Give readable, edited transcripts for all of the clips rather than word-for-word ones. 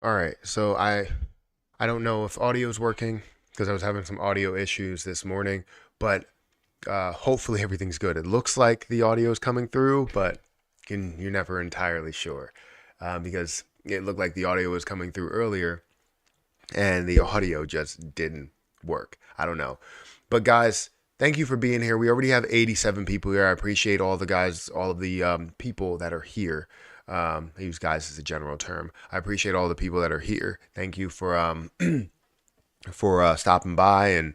All right, so I don't know if audio is working because I was having some audio issues this morning, but hopefully everything's good. It looks like the audio is coming through, but you're never entirely sure because it looked like the audio was coming through earlier and the audio just didn't work. I don't know, but guys, thank you for being here. We already have 87 people here. I appreciate all the guys, all of the people that are here. I use guys as a general term. I appreciate all the people that are here. Thank you for stopping by and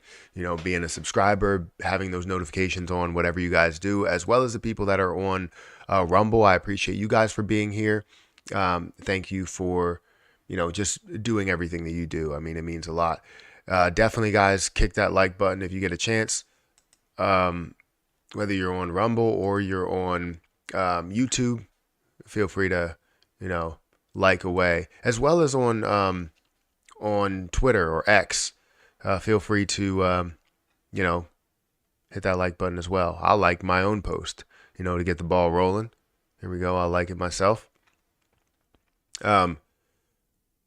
being a subscriber, having those notifications on, whatever you guys do, as well as the people that are on Rumble. I appreciate you guys for being here. Thank you for just doing everything that you do. I mean, it means a lot. Definitely, guys, kick that like button if you get a chance. Whether you're on Rumble or you're on YouTube, feel free to, like away, as well as on Twitter or X. Feel free to, hit that like button as well. I'll like my own post, to get the ball rolling. Here we go. I'll like it myself.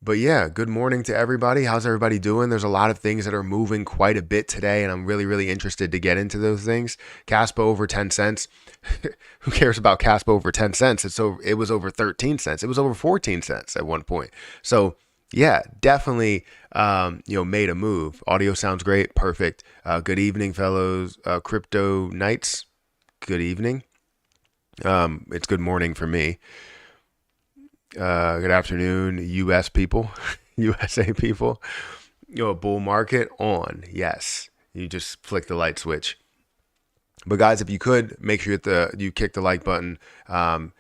But yeah, good morning to everybody. How's everybody doing? There's a lot of things that are moving quite a bit today, and I'm really, really interested to get into those things. Caspa over 10 cents. Who cares about Caspa over 10 cents? It was over 13 cents. It was over 14 cents at one point. So yeah, definitely, made a move. Audio sounds great. Perfect. Good evening, fellows. Crypto Knights. Good evening. It's good morning for me. Good afternoon, U.S. people, USA people. Bull market on. Yes, you just flick the light switch. But guys, if you could make sure you kick the like button, and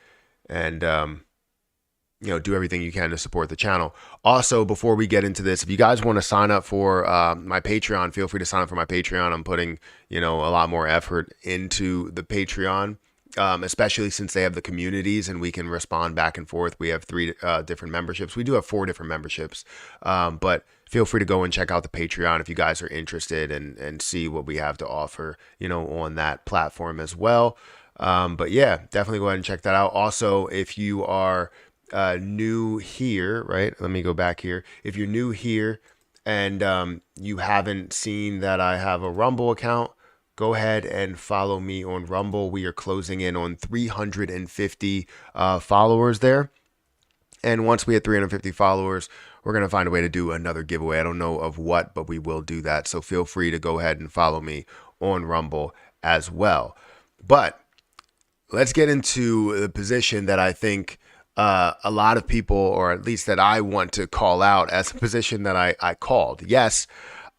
do everything you can to support the channel. Also, before we get into this, if you guys want to sign up for my Patreon, feel free to sign up for my Patreon. I'm putting a lot more effort into the Patreon. Especially since they have the communities and we can respond back and forth. We have 3 different memberships. We do have 4 different memberships, but feel free to go and check out the Patreon if you guys are interested and see what we have to offer, on that platform as well. But yeah, definitely go ahead and check that out. Also, if you are new here, right? Let me go back here. If you're new here and you haven't seen that I have a Rumble account, go ahead and follow me on Rumble. We are closing in on 350 followers there. And once we hit 350 followers, we're going to find a way to do another giveaway. I don't know of what, but we will do that. So feel free to go ahead and follow me on Rumble as well. But let's get into the position that I think a lot of people, or at least that I want to call out as a position that I called. Yes,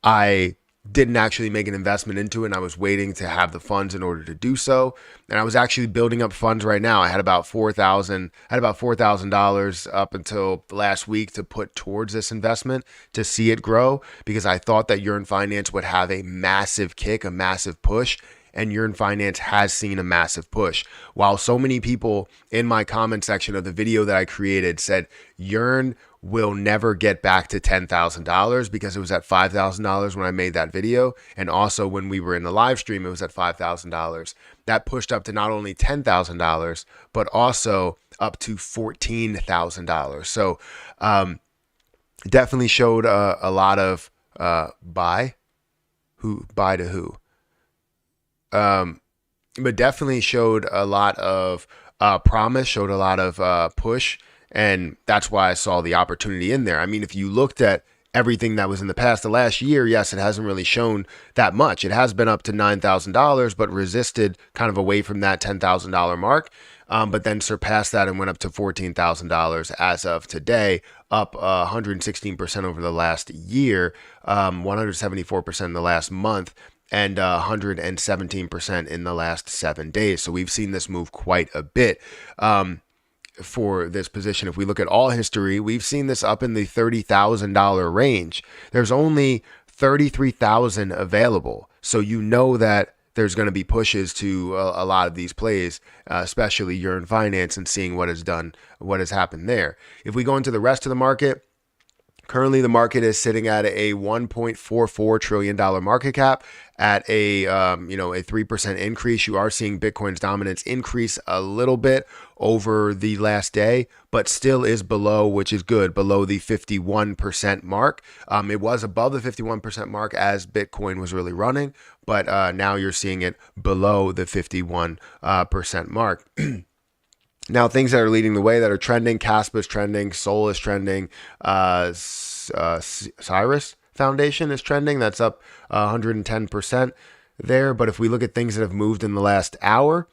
I didn't actually make an investment into it, and I was waiting to have the funds in order to do so. And I was actually building up funds right now. I had about $4,000 up until last week to put towards this investment to see it grow, because I thought that Yearn Finance would have a massive kick, a massive push. And Yearn Finance has seen a massive push. While so many people in my comment section of the video that I created said Yearn will never get back to $10,000 because it was at $5,000 when I made that video. And also when we were in the live stream, it was at $5,000. That pushed up to not only $10,000, but also up to $14,000. So definitely showed a lot of buy to who? But definitely showed a lot of promise, showed a lot of push. And that's why I saw the opportunity in there. I mean, if you looked at everything that was in the past, the last year, yes, it hasn't really shown that much. It has been up to $9,000, but resisted kind of away from that $10,000 mark, but then surpassed that and went up to $14,000 as of today, up 116% over the last year, 174% in the last month, and 117% in the last 7 days. So we've seen this move quite a bit. For this position, if we look at all history, we've seen this up in the $30,000 range. There's only 33,000 available. So that there's going to be pushes to a lot of these plays, especially Yearn Finance, and seeing what has happened there. If we go into the rest of the market, Currently, the market is sitting at a $1.44 trillion market cap at a 3% increase. You are seeing Bitcoin's dominance increase a little bit over the last day, but still is below, which is good, below the 51% mark. It was above the 51% mark as Bitcoin was really running, but now you're seeing it below the 51% mark. Now, things that are leading the way that are trending, Caspa is trending, Sol is trending, Cyrus Foundation is trending. That's up 110% there. But if we look at things that have moved in the last hour,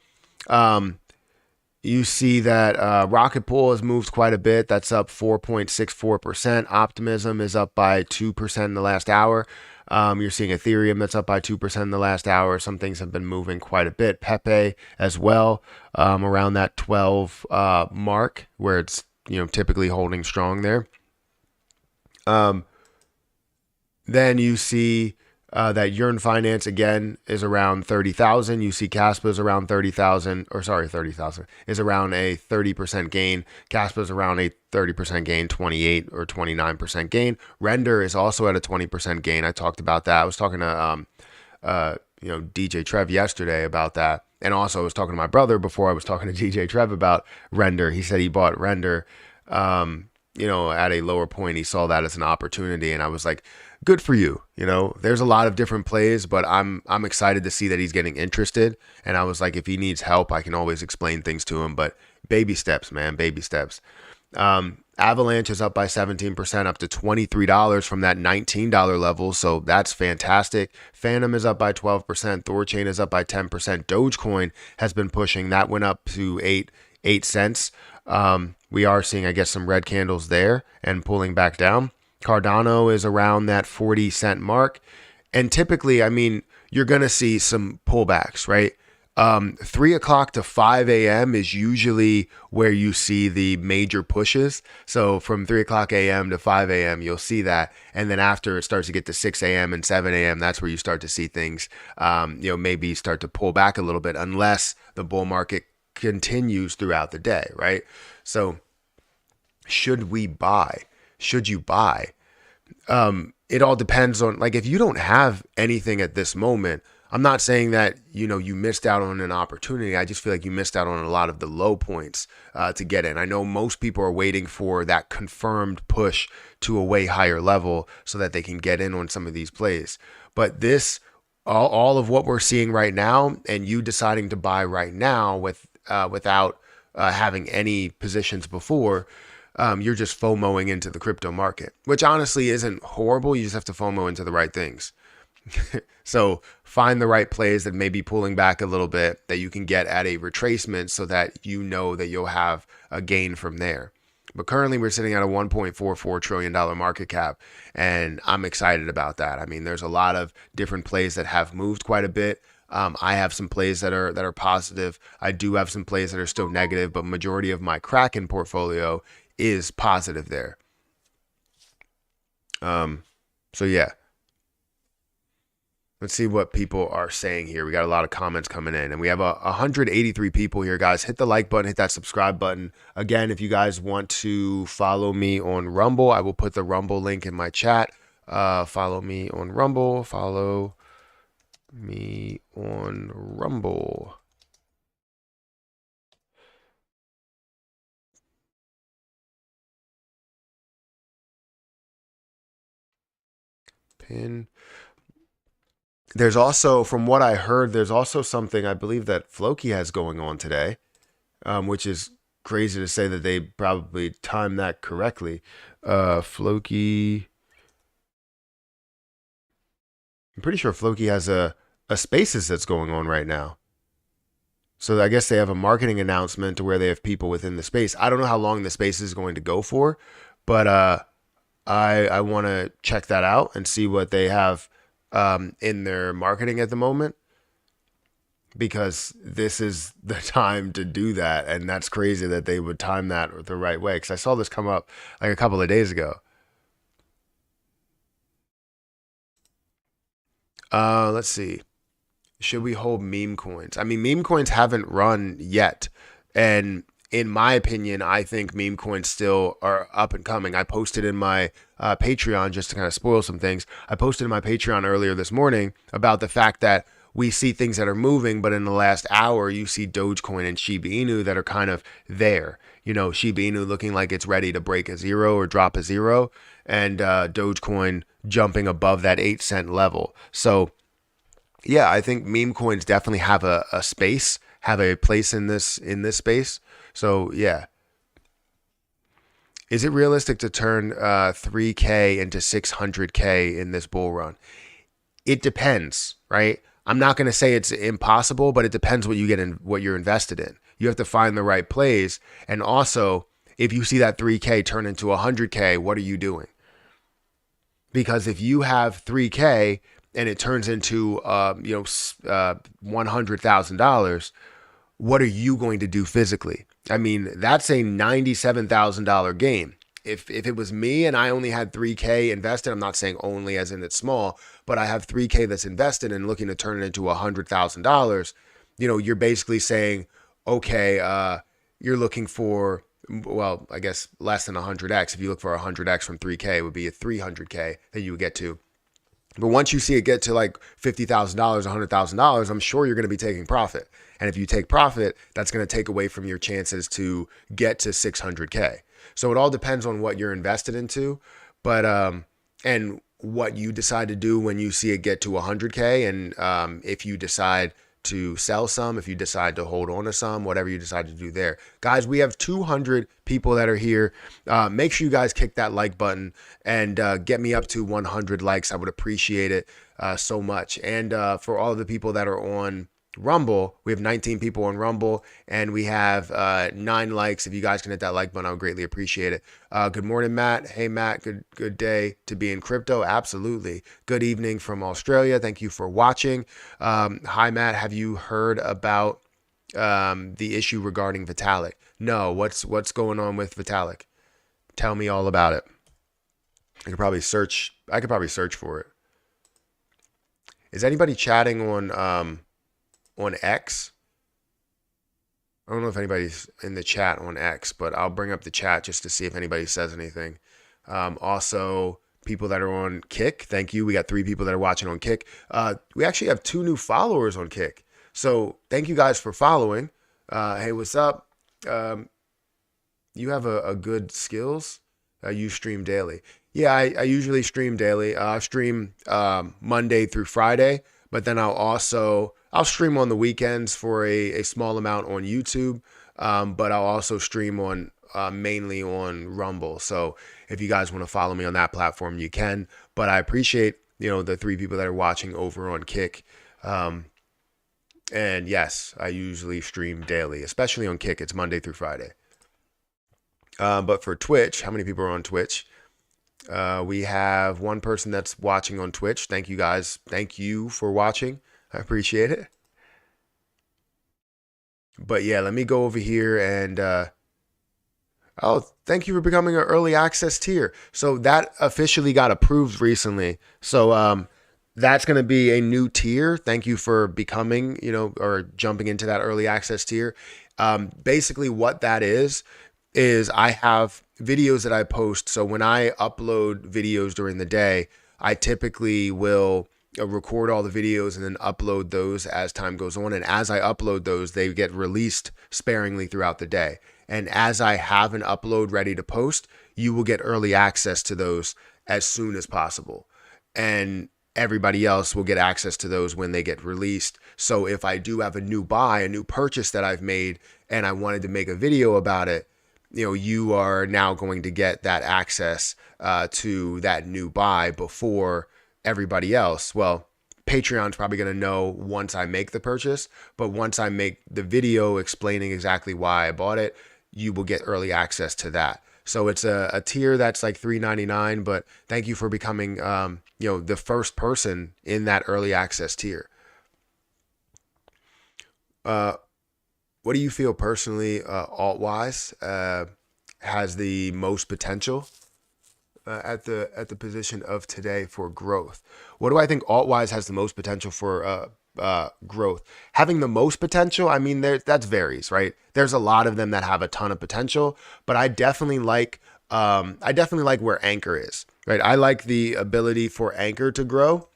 you see that Rocket Pool has moved quite a bit. That's up 4.64%. Optimism is up by 2% in the last hour. You're seeing Ethereum that's up by 2% in the last hour. Some things have been moving quite a bit. Pepe as well, around that 12 mark where it's typically holding strong there. Then you see that Yearn Finance again is around 30,000. You see Caspa is around 30,000, or sorry, 30,000 is around a 30% gain. Caspa is around a 30% gain, 28 or 29% gain. Render is also at a 20% gain. I talked about that. I was talking to DJ Trev yesterday about that, and also I was talking to my brother before I was talking to DJ Trev about Render. He said he bought Render, at a lower point. He saw that as an opportunity, and I was like, good for you. There's a lot of different plays, but I'm excited to see that he's getting interested. And I was like, if he needs help, I can always explain things to him. But baby steps, man, baby steps. Avalanche is up by 17%, up to $23 from that $19 level. So that's fantastic. Phantom is up by 12%. Thorchain is up by 10%. Dogecoin has been pushing. That went up to 8 cents. We are seeing, I guess, some red candles there and pulling back down. Cardano is around that 40-cent mark. And typically, you're going to see some pullbacks, right? 3 o'clock to 5 a.m. is usually where you see the major pushes. So from 3 o'clock a.m. to 5 a.m., you'll see that. And then after it starts to get to 6 a.m. and 7 a.m., that's where you start to see things, maybe start to pull back a little bit unless the bull market continues throughout the day, right? So should we buy? Should you buy? It all depends on, like, if you don't have anything at this moment, I'm not saying that, you missed out on an opportunity. I just feel like you missed out on a lot of the low points to get in. I know most people are waiting for that confirmed push to a way higher level so that they can get in on some of these plays. But all of what we're seeing right now and you deciding to buy right now without having any positions before, you're just FOMOing into the crypto market, which honestly isn't horrible. You just have to FOMO into the right things. So find the right plays that may be pulling back a little bit that you can get at a retracement so that that you'll have a gain from there. But currently we're sitting at a $1.44 trillion market cap, and I'm excited about that. There's a lot of different plays that have moved quite a bit. I have some plays that are positive. I do have some plays that are still negative, but majority of my Kraken portfolio is positive there. So yeah. Let's see what people are saying here. We got a lot of comments coming in, and we have 183 people here, guys. Hit the like button, hit that subscribe button. Again, if you guys want to follow me on Rumble, I will put the Rumble link in my chat. Follow me on Rumble. Follow me on Rumble. Pin. There's also, from what I heard, there's also something I believe that Floki has going on today, which is crazy to say that they probably timed that correctly. Floki, I'm pretty sure Floki has a Spaces that's going on right now. So I guess they have a marketing announcement to where they have people within the space. I don't know how long the space is going to go for, but I want to check that out and see what they have in their marketing at the moment, because this is the time to do that. And that's crazy that they would time that the right way, because I saw this come up like a couple of days ago. Let's see. Should we hold meme coins? Meme coins haven't run yet. And in my opinion, I think meme coins still are up and coming. I posted in my Patreon, just to kind of spoil some things. I posted in my Patreon earlier this morning about the fact that we see things that are moving, but in the last hour, you see Dogecoin and Shiba Inu that are kind of there. You know, Shiba Inu looking like it's ready to break a zero or drop a zero, and Dogecoin jumping above that 8 cent level. So yeah, I think meme coins definitely have a space, have a place in this space. So yeah, is it realistic to turn 3K into 600K in this bull run? It depends, right? I'm not going to say it's impossible, but it depends what you get in, what you're invested in. You have to find the right plays, and also if you see that 3K turn into 100K, what are you doing? Because if you have 3K and it turns into $100,000, what are you going to do physically? I mean, that's a $97,000 game. If it was me and I only had 3K invested, I'm not saying only as in it's small, but I have 3K that's invested and looking to turn it into $100,000, you're basically saying, okay, you're looking for, well, I guess less than 100x. If you look for 100x from 3K, it would be a 300K that you would get to. But once you see it get to like $50,000, $100,000, I'm sure you're going to be taking profit. And if you take profit, that's going to take away from your chances to get to 600K. So it all depends on what you're invested into, but and what you decide to do when you see it get to 100K, and if you decide to sell some, if you decide to hold on to some, whatever you decide to do there. Guys, we have 200 people that are here. Make sure you guys kick that like button and get me up to 100 likes. I would appreciate it so much. And for all of the people that are on Rumble, we have 19 people on Rumble, and we have 9 likes. If you guys can hit that like button, I would greatly appreciate it. Good morning, Matt. Hey, Matt. Good day to be in crypto. Absolutely. Good evening from Australia. Thank you for watching. Hi, Matt. Have you heard about the issue regarding Vitalik? No. What's going on with Vitalik? Tell me all about it. I could probably search for it. Is anybody chatting on X? I don't know if anybody's in the chat on X, but I'll bring up the chat just to see if anybody says anything. Also, people that are on Kick, thank you. We got 3 people that are watching on Kick. We actually have 2 new followers on Kick. So thank you guys for following. Hey, what's up? You have a good skills. You stream daily. Yeah, I usually stream daily. I stream Monday through Friday, but then I'll stream on the weekends for a small amount on YouTube, but I'll also stream on mainly on Rumble. So if you guys want to follow me on that platform, you can. But I appreciate the 3 people that are watching over on Kick. And yes, I usually stream daily, especially on Kick. It's Monday through Friday. But for Twitch, how many people are on Twitch? We have 1 person that's watching on Twitch. Thank you guys. Thank you for watching. I appreciate it. But yeah, let me go over here and thank you for becoming an early access tier. So that officially got approved recently. So that's going to be a new tier. Thank you for becoming, or jumping into that early access tier. Basically what that is I have videos that I post. So when I upload videos during the day, I typically will record all the videos and then upload those as time goes on. And as I upload those, they get released sparingly throughout the day. And as I have an upload ready to post, you will get early access to those as soon as possible. And everybody else will get access to those when they get released. So if I do have a new purchase that I've made, and I wanted to make a video about it, you are now going to get that access to that new buy before everybody else. Well, Patreon's probably going to know once I make the purchase, but once I make the video explaining exactly why I bought it, you will get early access to that. So it's a tier that's like $3.99, but thank you for becoming, the first person in that early access tier. What do you feel personally, alt-wise, has the most potential at the position of today for growth? What do I think alt-wise has the most potential for growth. Having the most potential, I mean, that varies, right? There's a lot of them that have a ton of potential, but I definitely like where Anchor is, right? I like the ability for Anchor to grow,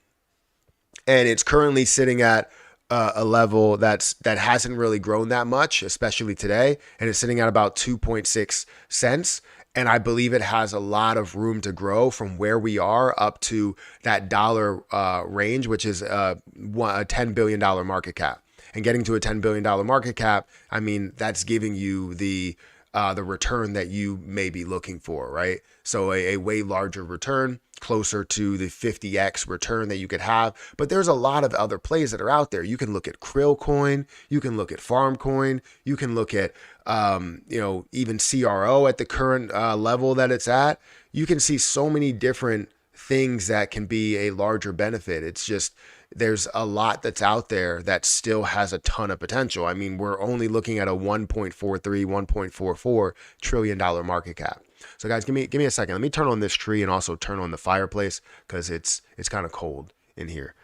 and it's currently sitting at a level that hasn't really grown that much, especially today, and it's sitting at about 2.6 cents. And I believe it has a lot of room to grow from where we are up to that dollar range, which is a $10 billion market cap. And getting to a $10 billion market cap, I mean, that's giving you the return that you may be looking for, right? So a way larger return, closer to the 50x return that you could have. But there's a lot of other plays that are out there. You can look at Krill Coin, you can look at Farm Coin, you can look at even CRO at the current level that it's at. You can see so many different things that can be a larger benefit. It's just there's a lot that's out there that still has a ton of potential. I mean, we're only looking at a 1.43, $1.44 trillion market cap. So guys, give me a second. Let me turn on this tree and also turn on the fireplace because it's kind of cold in here.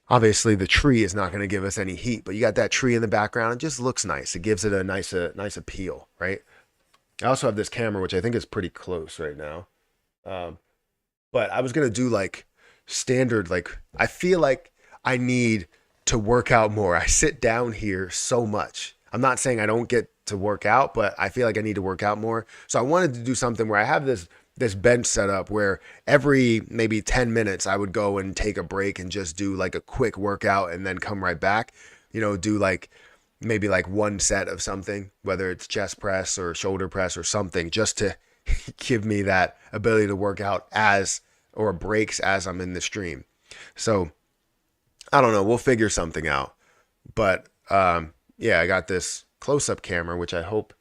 Obviously, the tree is not going to give us any heat, but you got that tree in the background. It just looks nice. It gives it a nice appeal, right? I also have this camera, which I think is pretty close right now. Um, but I was going to do like standard, like, I feel like I need to work out more. I sit down here so much. I'm not saying I don't get to work out, but I feel like I need to work out more. So I wanted to do something where I have this bench set up where every maybe 10 minutes I would go and take a break and just do like a quick workout and then come right back, do like maybe like one set of something, whether it's chest press or shoulder press or something, just to give me that ability to work out or breaks as I'm in the stream. So I don't know. We'll figure something out. But yeah, I got this close-up camera, which I hope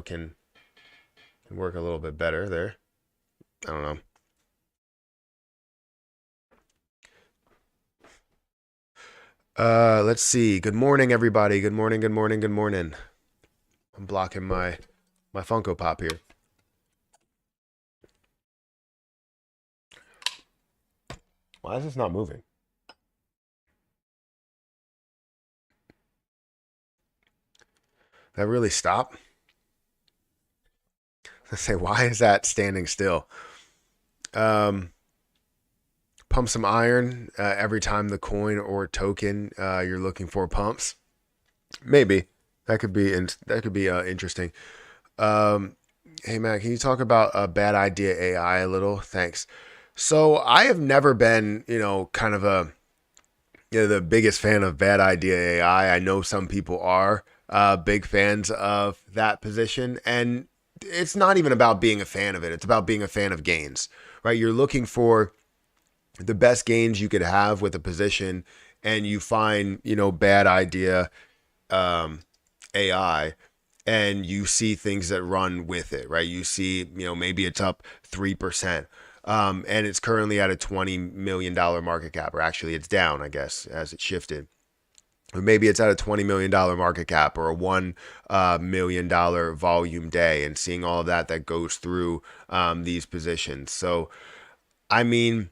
can work a little bit better there. I don't know. Let's see. Good morning, everybody. Good morning. Good morning. Good morning. I'm blocking my Funko Pop here. Why is this not moving? That really stop? I say, why is that standing still? Um, Pump some iron every time the coin or token you're looking for pumps. Maybe that could be interesting. Um, Hey Matt, can you talk about Bad Idea AI a little? Thanks. So I have never been, kind of the biggest fan of Bad Idea AI. I know some people are big fans of that position, and it's not even about being a fan of it. It's about being a fan of gains, right? You're looking for the best gains you could have with a position, and you find, Bad Idea um, AI, and you see things that run with it, right? You see, maybe it's up 3%. And it's currently at a $20 million market cap, or actually it's down, I guess, as it shifted. Or maybe it's at a $20 million market cap or a $1 million volume day, and seeing all of that goes through these positions. So, I mean,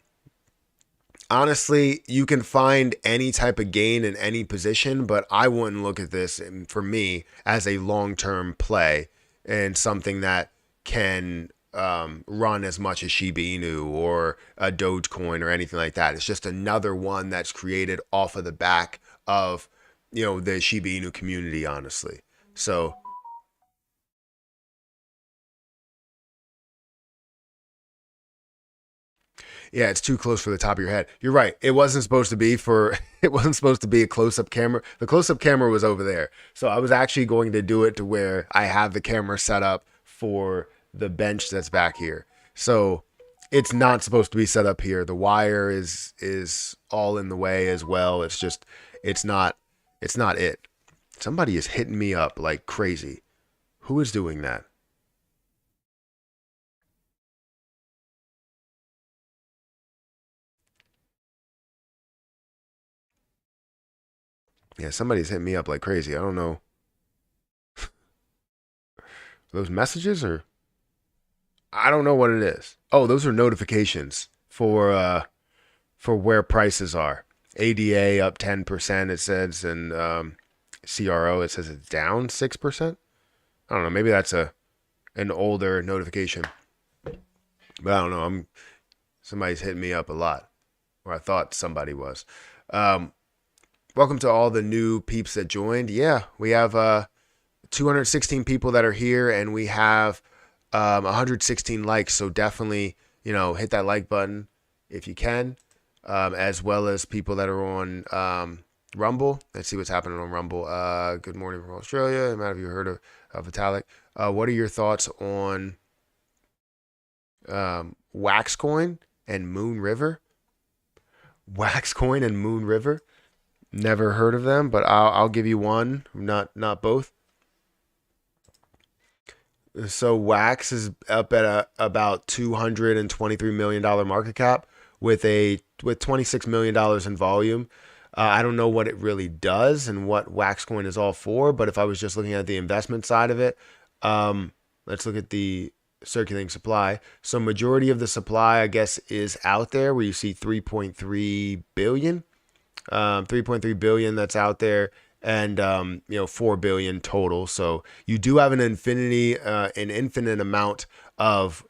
honestly, you can find any type of gain in any position, but I wouldn't look at this, for me, as a long-term play and something that can run as much as Shiba Inu or a Dogecoin or anything like that. It's just another one that's created off of the back of, the Shiba Inu community, honestly. So, yeah, it's too close for the top of your head. You're right. It wasn't supposed to be for it wasn't supposed to be a close-up camera. The close-up camera was over there. So I was actually going to do it to where I have the camera set up for the bench that's back here. So it's not supposed to be set up here. The wire is all in the way as well. It's just it's not it's not it. Somebody is hitting me up like crazy. Who is doing that? Yeah, somebody's hitting me up like crazy. I don't know. Those messages or I don't know what it is. Oh, those are notifications for where prices are. ADA up 10%, it says, and CRO it says it's down 6%. I don't know. Maybe that's an older notification, but I don't know. Somebody's hitting me up a lot, or I thought somebody was. Um, Welcome to all the new peeps that joined. Yeah, we have 216 people that are here, and we have 116 likes. So definitely, hit that like button if you can, as well as people that are on Rumble. Let's see what's happening on Rumble. Good morning from Australia. Matt, have you heard of Vitalik? What are your thoughts on Waxcoin and Moon River? Waxcoin and Moon River. Never heard of them, but I'll give you one, not both. So Wax is up at about $223 million market cap with $26 million in volume. I don't know what it really does and what Waxcoin is all for, but if I was just looking at the investment side of it, let's look at the circulating supply. So majority of the supply, I guess, is out there where you see 3.3 billion. 3.3 billion that's out there, and 4 billion total. So you do have an infinite amount of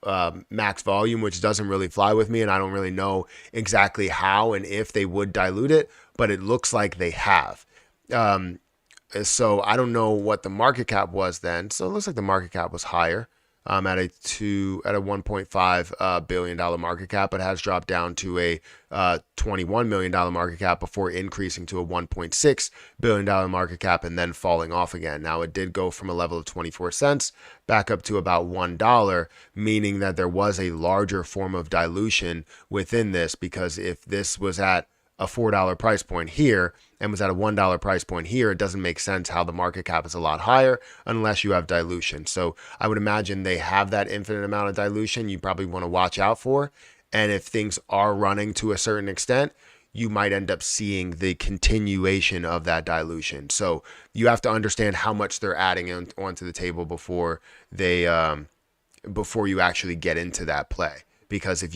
max volume, which doesn't really fly with me, and I don't really know exactly how and if they would dilute it, but it looks like they have. So I don't know what the market cap was then. So it looks like the market cap was higher. At a $1.5 billion market cap, but has dropped down to a $21 million market cap before increasing to a $1.6 billion market cap and then falling off again. Now it did go from a level of 24 cents back up to about $1, meaning that there was a larger form of dilution within this, because if this was at a $4 price point here and was at a $1 price point here, it doesn't make sense how the market cap is a lot higher unless you have dilution. So I would imagine they have that infinite amount of dilution you probably want to watch out for. And if things are running to a certain extent, you might end up seeing the continuation of that dilution. So you have to understand how much they're adding onto the table before you actually get into that play. Because if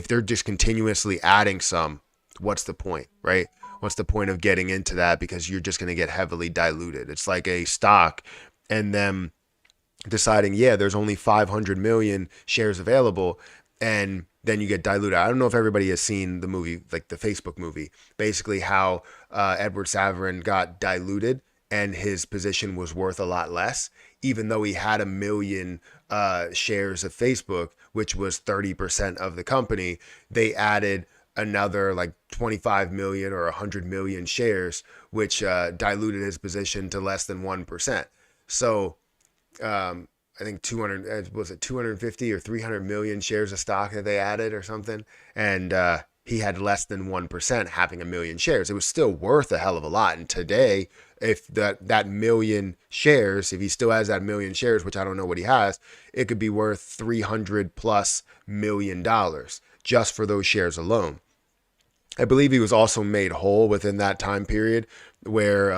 they're just continuously adding some, what's the point, right? What's the point of getting into that? Because you're just going to get heavily diluted. It's like a stock and then deciding, yeah, there's only 500 million shares available, and then you get diluted. I don't know if everybody has seen the movie, like the Facebook movie, basically how Edward Savarin got diluted and his position was worth a lot less, even though he had 1 million shares of Facebook, which was 30% of the company. They added another like 25 million or 100 million shares, which diluted his position to less than 1%. So I think 250 or 300 million shares of stock that they added or something, and he had less than 1% having 1 million shares. It was still worth a hell of a lot. And today, if that million shares, if he still has that 1 million shares, which I don't know what he has, it could be worth $300+ million just for those shares alone. I believe he was also made whole within that time period where,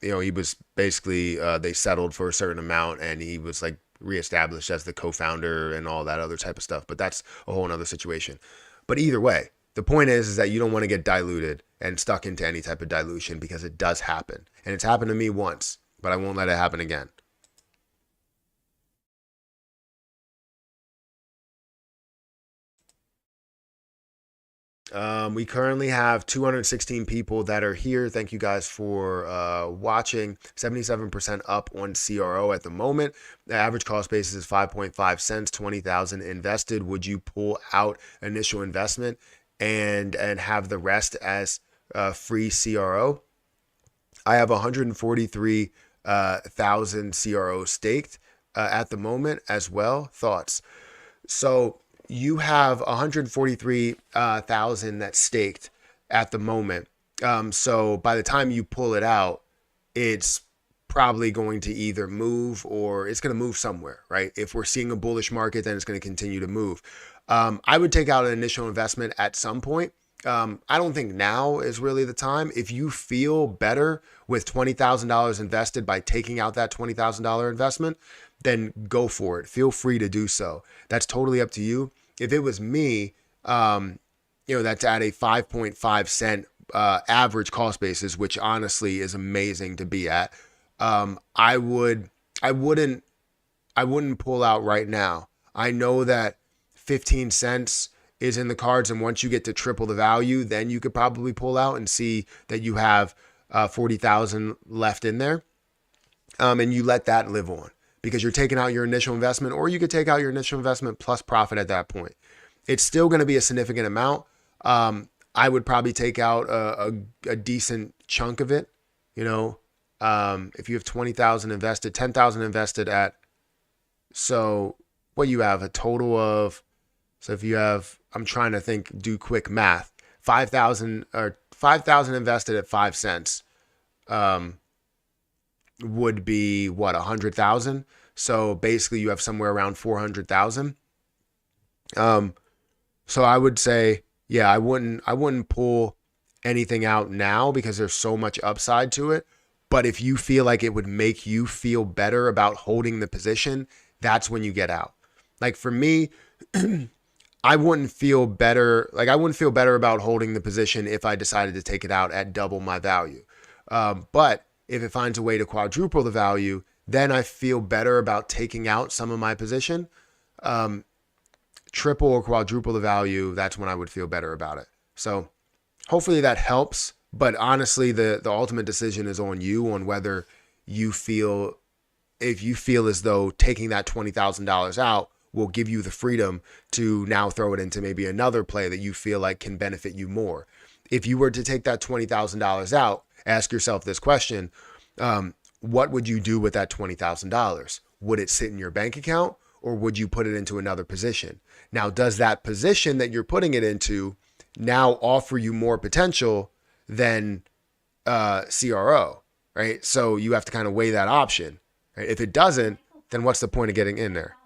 he was basically, they settled for a certain amount and he was like reestablished as the co-founder and all that other type of stuff. But that's a whole nother situation. But either way, the point is that you don't want to get diluted and stuck into any type of dilution, because it does happen. And it's happened to me once, but I won't let it happen again. We currently have 216 people that are here. Thank you guys for watching. 77% up on CRO at the moment. The average cost basis is 5.5 cents, 20,000 invested. Would you pull out initial investment and have the rest as free CRO? I have 143,000 CRO staked at the moment as well. Thoughts? So you have 143,000 that's staked at the moment. So by the time you pull it out, it's probably going to either move or it's going to move somewhere, right? If we're seeing a bullish market, then it's going to continue to move. I would take out an initial investment at some point I don't think now is really the time. If you feel better with $20,000 invested by taking out that $20,000 investment, then go for it. Feel free to do so. That's totally up to you. If it was me, that's at a 5.5 cent average cost basis, which honestly is amazing to be at. I wouldn't pull out right now. I know that 15 cents is in the cards, and once you get to triple the value, then you could probably pull out and see that you have 40,000 left in there, and you let that live on because you're taking out your initial investment, or you could take out your initial investment plus profit at that point. It's still going to be a significant amount. I would probably take out a decent chunk of it. If you have 20,000 invested, 10,000 invested at, so what you have a total of, so if you have, I'm trying to think, do quick math, 5,000 invested at 5 cents, would be what, 100,000. So basically you have somewhere around 400,000. So I would say, yeah, I wouldn't pull anything out now because there's so much upside to it. But if you feel like it would make you feel better about holding the position, that's when you get out. Like for me, I wouldn't feel better about holding the position if I decided to take it out at double my value. But if it finds a way to quadruple the value, then I feel better about taking out some of my position. Triple or quadruple the value, that's when I would feel better about it. So hopefully that helps. But honestly, the ultimate decision is on you, on whether you feel, if you feel as though taking that $20,000 out will give you the freedom to now throw it into maybe another play that you feel like can benefit you more. If you were to take that $20,000 out, ask yourself this question, what would you do with that $20,000? Would it sit in your bank account, or would you put it into another position? Now, does that position that you're putting it into now offer you more potential than CRO, right? So you have to kind of weigh that option. Right? If it doesn't, then what's the point of getting in there?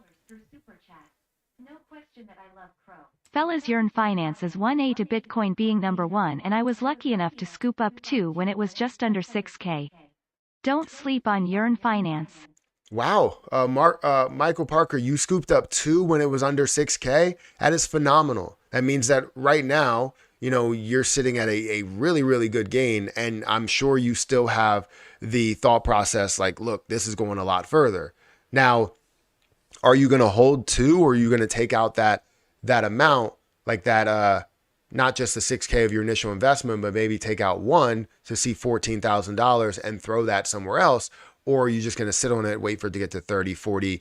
Fellas, Yearn Finance is 1A to Bitcoin being number one, and I was lucky enough to scoop up 2 when it was just under 6K. Don't sleep on Yearn Finance. Wow. Michael Parker, you scooped up 2 when it was under 6K. That is phenomenal. That means that right now, you're sitting at a really, really good gain. And I'm sure you still have the thought process like, look, this is going a lot further. Now, are you going to hold 2, or are you going to take out that amount, like that, not just the 6K of your initial investment, but maybe take out 1 to see $14,000 and throw that somewhere else? Or are you just going to sit on it, wait for it to get to 30, 40,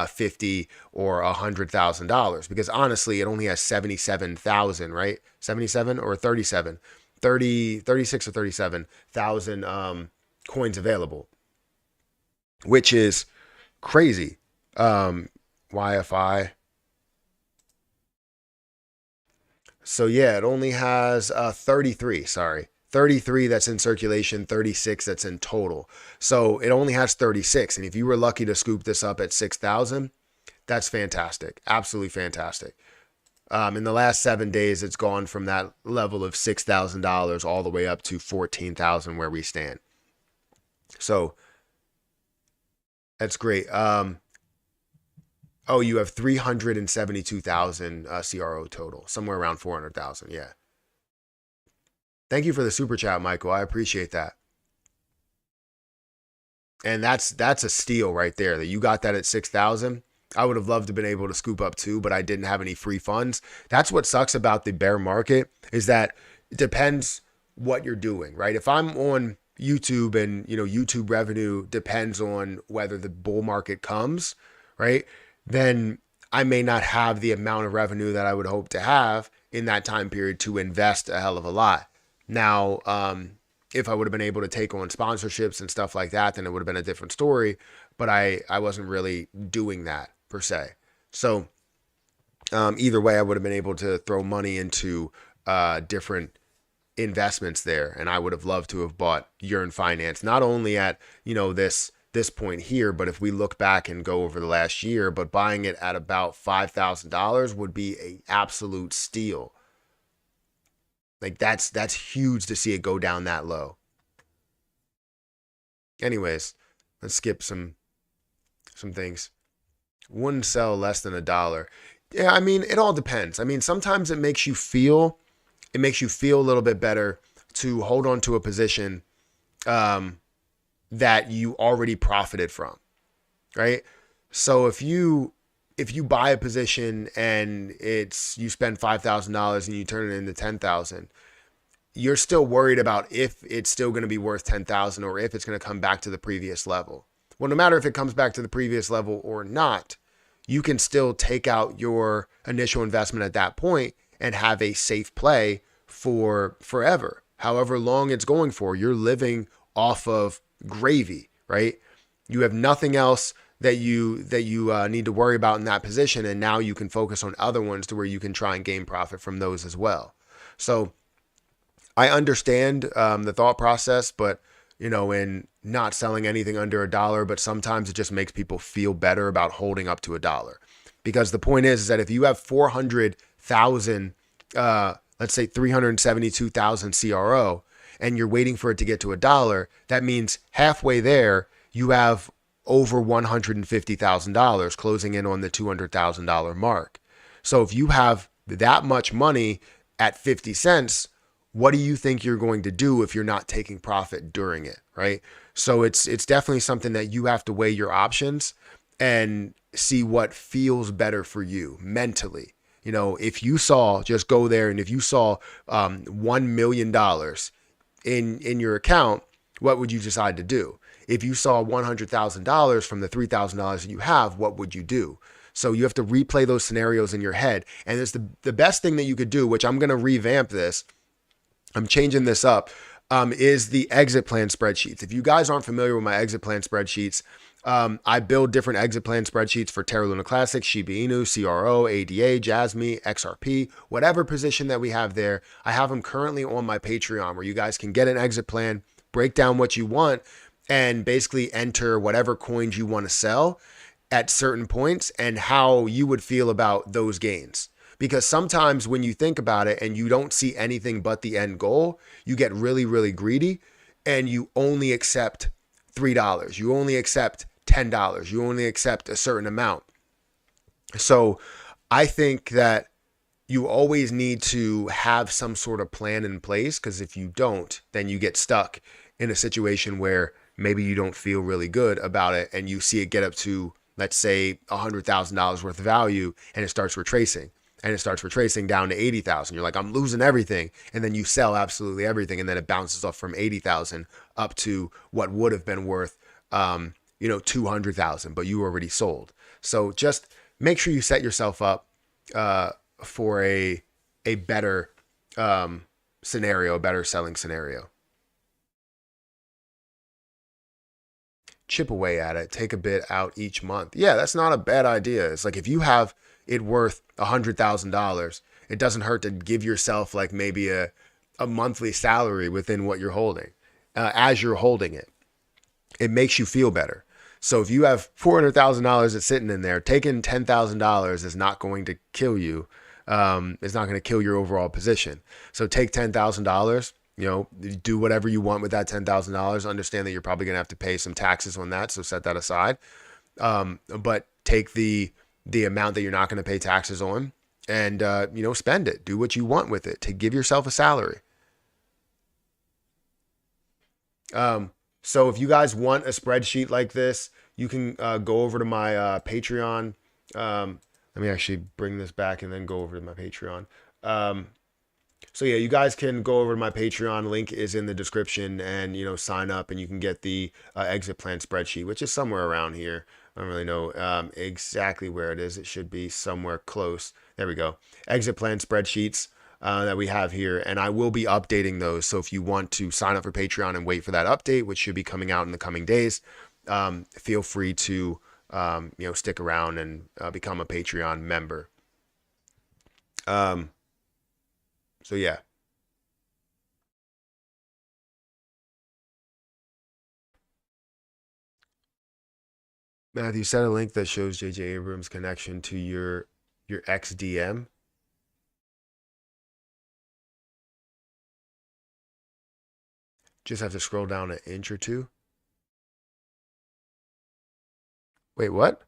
50, or $100,000? Because honestly, it only has 77,000, right? 77 or 37, 36 or 37,000 coins available, which is crazy. YFI. So yeah, it only has 33 that's in circulation, 36 that's in total. So it only has 36. And if you were lucky to scoop this up at 6,000, that's fantastic. Absolutely fantastic. In the last 7 days, it's gone from that level of $6,000 all the way up to 14,000 where we stand. So that's great. Oh, you have 372,000 CRO total, somewhere around 400,000. Yeah. Thank you for the super chat, Michael. I appreciate that. And that's a steal right there that you got that at 6,000. I would have loved to have been able to scoop up 2, but I didn't have any free funds. That's what sucks about the bear market, is that it depends what you're doing, right? If I'm on YouTube and, YouTube revenue depends on whether the bull market comes, right? Then I may not have the amount of revenue that I would hope to have in that time period to invest a hell of a lot. Now, if I would have been able to take on sponsorships and stuff like that, then it would have been a different story. But I wasn't really doing that per se. So either way, I would have been able to throw money into different investments there. And I would have loved to have bought Yearn Finance, not only at, this point here, but if we look back and go over the last year, but buying it at about $5,000 would be an absolute steal. Like that's huge to see it go down that low. Anyways, let's skip some things. Wouldn't sell less than $1. Yeah, I mean, it all depends. I mean, sometimes it makes you feel a little bit better to hold on to a position that you already profited from, right? So if you buy a position and you spend $5,000 and you turn it into 10,000, you're still worried about if it's still going to be worth 10,000 or if it's going to come back to the previous level. Well, no matter if it comes back to the previous level or not, you can still take out your initial investment at that point and have a safe play for forever. However long it's going for, you're living off of gravy, right? You have nothing else that you need to worry about in that position, and now you can focus on other ones to where you can try and gain profit from those as well. So I understand the thought process, but in not selling anything under $1, but sometimes it just makes people feel better about holding up to $1. Because the point is that if you have 400,000, let's say 372,000 CRO, and you're waiting for it to get to $1, that means halfway there, you have over $150,000 closing in on the $200,000 mark. So if you have that much money at 50 cents, what do you think you're going to do if you're not taking profit during it, right? So it's definitely something that you have to weigh your options and see what feels better for you mentally. If you saw, just go there, and if you saw $1 million in your account, what would you decide to do? If you saw $100,000 from the $3,000 that you have, what would you do? So you have to replay those scenarios in your head. And it's the best thing that you could do, which I'm going to revamp this. I'm changing this up, is the exit plan spreadsheets. If you guys aren't familiar with my exit plan spreadsheets, I build different exit plan spreadsheets for Terra Luna Classic, Shiba Inu, CRO, ADA, Jasmy, XRP, whatever position that we have there. I have them currently on my Patreon where you guys can get an exit plan, break down what you want, and basically enter whatever coins you want to sell at certain points and how you would feel about those gains. Because sometimes when you think about it and you don't see anything but the end goal, you get really, really greedy and you only accept $3. You only accept $10. You only accept a certain amount. So I think that you always need to have some sort of plan in place, because if you don't, then you get stuck in a situation where maybe you don't feel really good about it and you see it get up to, let's say, $100,000 worth of value, and it starts retracing. And it starts retracing down to 80,000. You're like, I'm losing everything. And then you sell absolutely everything. And then it bounces off from 80,000 up to what would have been worth, 200,000, but you already sold. So just make sure you set yourself up for a better scenario, a better selling scenario. Chip away at it, take a bit out each month. Yeah, that's not a bad idea. It's like if you have it worth $100,000, it doesn't hurt to give yourself like maybe a monthly salary within what you're holding as you're holding it. It makes you feel better. So if you have $400,000 that's sitting in there, taking $10,000 is not going to kill you. It's not going to kill your overall position. So take $10,000. Do whatever you want with that $10,000. Understand that you're probably going to have to pay some taxes on that, so set that aside. But take the amount that you're not going to pay taxes on and, spend it. Do what you want with it to give yourself a salary. So if you guys want a spreadsheet like this, you can go over to my Patreon. Let me actually bring this back and then go over to my Patreon. So yeah, you guys can go over to my Patreon. Link is in the description, and sign up, and you can get the exit plan spreadsheet, which is somewhere around here. I don't really know exactly where it is. It should be somewhere close. There we go. Exit plan spreadsheets that we have here, and I will be updating those. So if you want to sign up for Patreon and wait for that update, which should be coming out in the coming days, feel free to stick around and become a Patreon member. So yeah. Matthew, sent a link that shows JJ Abrams' connection to your XDM. Just have to scroll down an inch or two. Wait, what?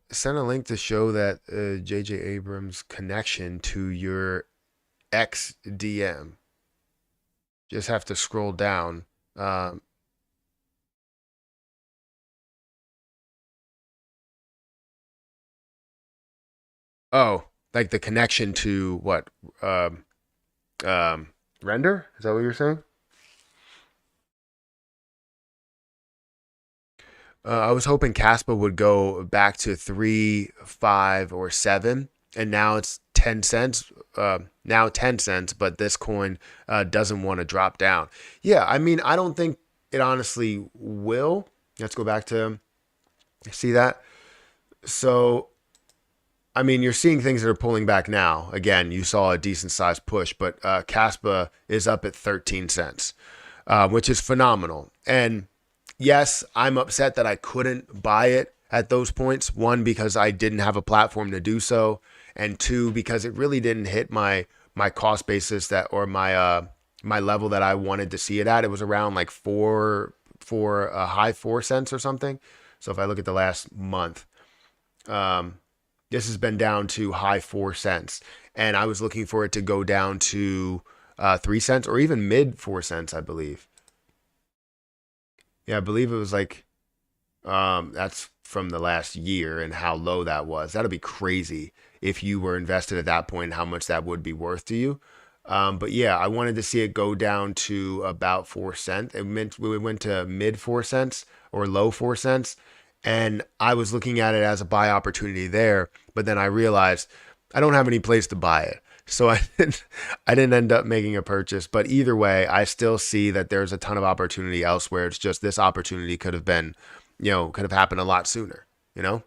Send a link to show that JJ Abrams connection to your XDM. Just have to scroll down. Oh, like the connection to what? Render? Is that what you're saying? I was hoping Caspa would go back to 3, 5, or 7, and now it's 10 cents. Now 10 cents, but this coin doesn't want to drop down. Yeah, I mean, I don't think it honestly will. Let's go back to see that. So, I mean, you're seeing things that are pulling back now. Again, you saw a decent sized push, but Caspa is up at 13 cents, which is phenomenal. And yes, I'm upset that I couldn't buy it at those points. One, because I didn't have a platform to do so, and two, because it really didn't hit my cost basis that, or my level that I wanted to see it at. It was around like four a high 4 cents or something. So if I look at the last month, this has been down to high 4 cents, and I was looking for it to go down to 3 cents or even mid 4 cents, I believe. Yeah, I believe it was like that's from the last year and how low that was. That'd be crazy if you were invested at that point, how much that would be worth to you. But yeah, I wanted to see it go down to about 4 cents. It meant we went to mid 4 cents or low 4 cents. And I was looking at it as a buy opportunity there, but then I realized I don't have any place to buy it. So I didn't end up making a purchase, but either way, I still see that there's a ton of opportunity elsewhere. It's just this opportunity could have been, could have happened a lot sooner, you know?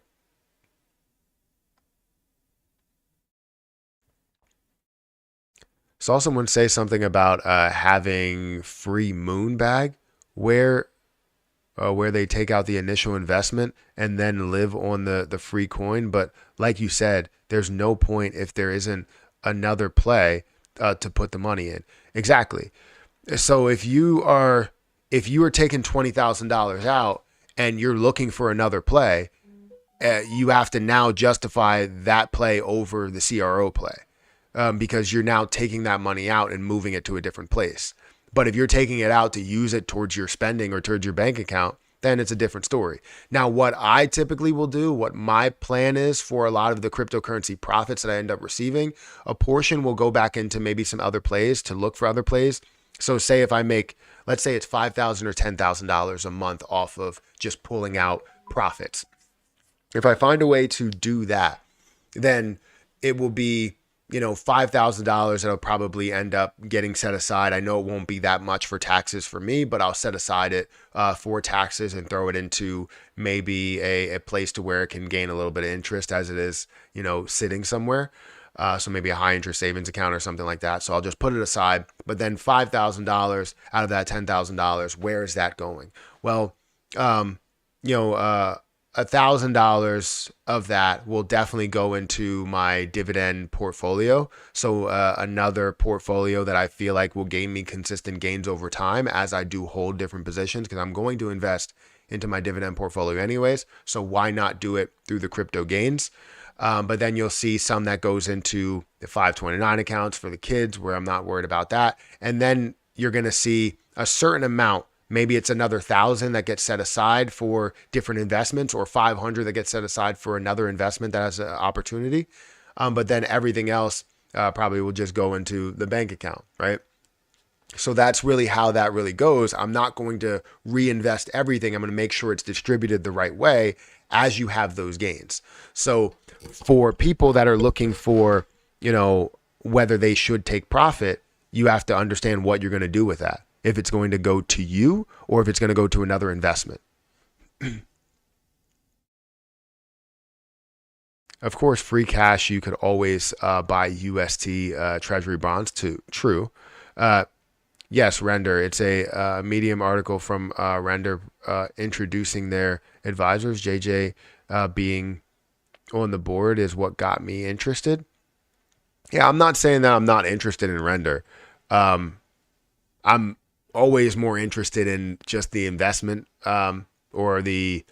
Saw someone say something about having free moon bag where where they take out the initial investment and then live on the free coin. But like you said, there's no point if there isn't another play to put the money in. Exactly. So if you are taking $20,000 out and you're looking for another play, you have to now justify that play over the CRO play, because you're now taking that money out and moving it to a different place. But if you're taking it out to use it towards your spending or towards your bank account, then it's a different story. Now, what I typically will do, what my plan is for a lot of the cryptocurrency profits that I end up receiving, a portion will go back into maybe some other plays to look for other plays. So say if I make, let's say it's $5,000 or $10,000 a month off of just pulling out profits. If I find a way to do that, then it will be, $5,000 that'll probably end up getting set aside. I know it won't be that much for taxes for me, but I'll set aside it for taxes and throw it into maybe a place to where it can gain a little bit of interest as it is, sitting somewhere. So maybe a high interest savings account or something like that. So I'll just put it aside. But then $5,000 out of that $10,000, where is that going? Well, $1,000 of that will definitely go into my dividend portfolio. So another portfolio that I feel like will gain me consistent gains over time as I do hold different positions, because I'm going to invest into my dividend portfolio anyways. So why not do it through the crypto gains? But then you'll see some that goes into the 529 accounts for the kids where I'm not worried about that. And then you're going to see a certain amount. Maybe it's another 1,000 that gets set aside for different investments, or 500 that gets set aside for another investment that has an opportunity. But then everything else probably will just go into the bank account, right? So that's really how that really goes. I'm not going to reinvest everything. I'm going to make sure it's distributed the right way as you have those gains. So for people that are looking for, whether they should take profit, you have to understand what you're going to do with that. If it's going to go to you or if it's going to go to another investment. Of course, free cash, you could always buy UST treasury bonds too. True. Yes, Render. It's a Medium article from Render introducing their advisors. JJ being on the board is what got me interested. Yeah, I'm not saying that I'm not interested in Render. I'm always more interested in just the investment or the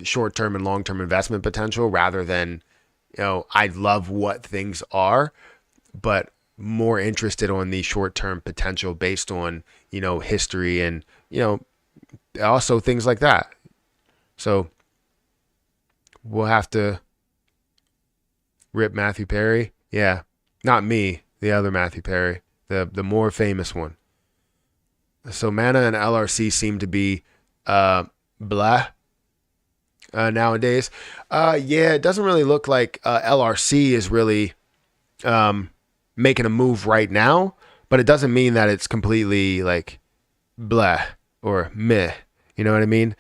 short-term and long-term investment potential rather than, I love what things are, but more interested on the short-term potential based on, history and, also things like that. So we'll have to rip Matthew Perry. Yeah, not me, the other Matthew Perry, the more famous one. So Mana and LRC seem to be blah nowadays. Yeah, it doesn't really look like LRC is really making a move right now, but it doesn't mean that it's completely like blah or meh. You know what I mean?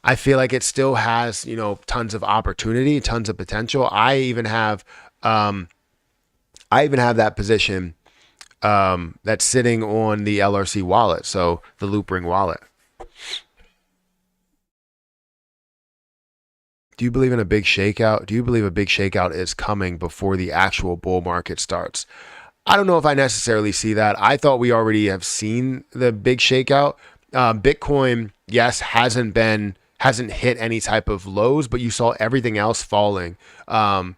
I feel like it still has, tons of opportunity, tons of potential. I even have that position that's sitting on the LRC wallet, so the Loopring wallet. Do you believe in a big shakeout? Do you believe a big shakeout is coming before the actual bull market starts? I don't know if I necessarily see that. I thought we already have seen the big shakeout. Bitcoin, yes, hasn't hit any type of lows, but you saw everything else falling, from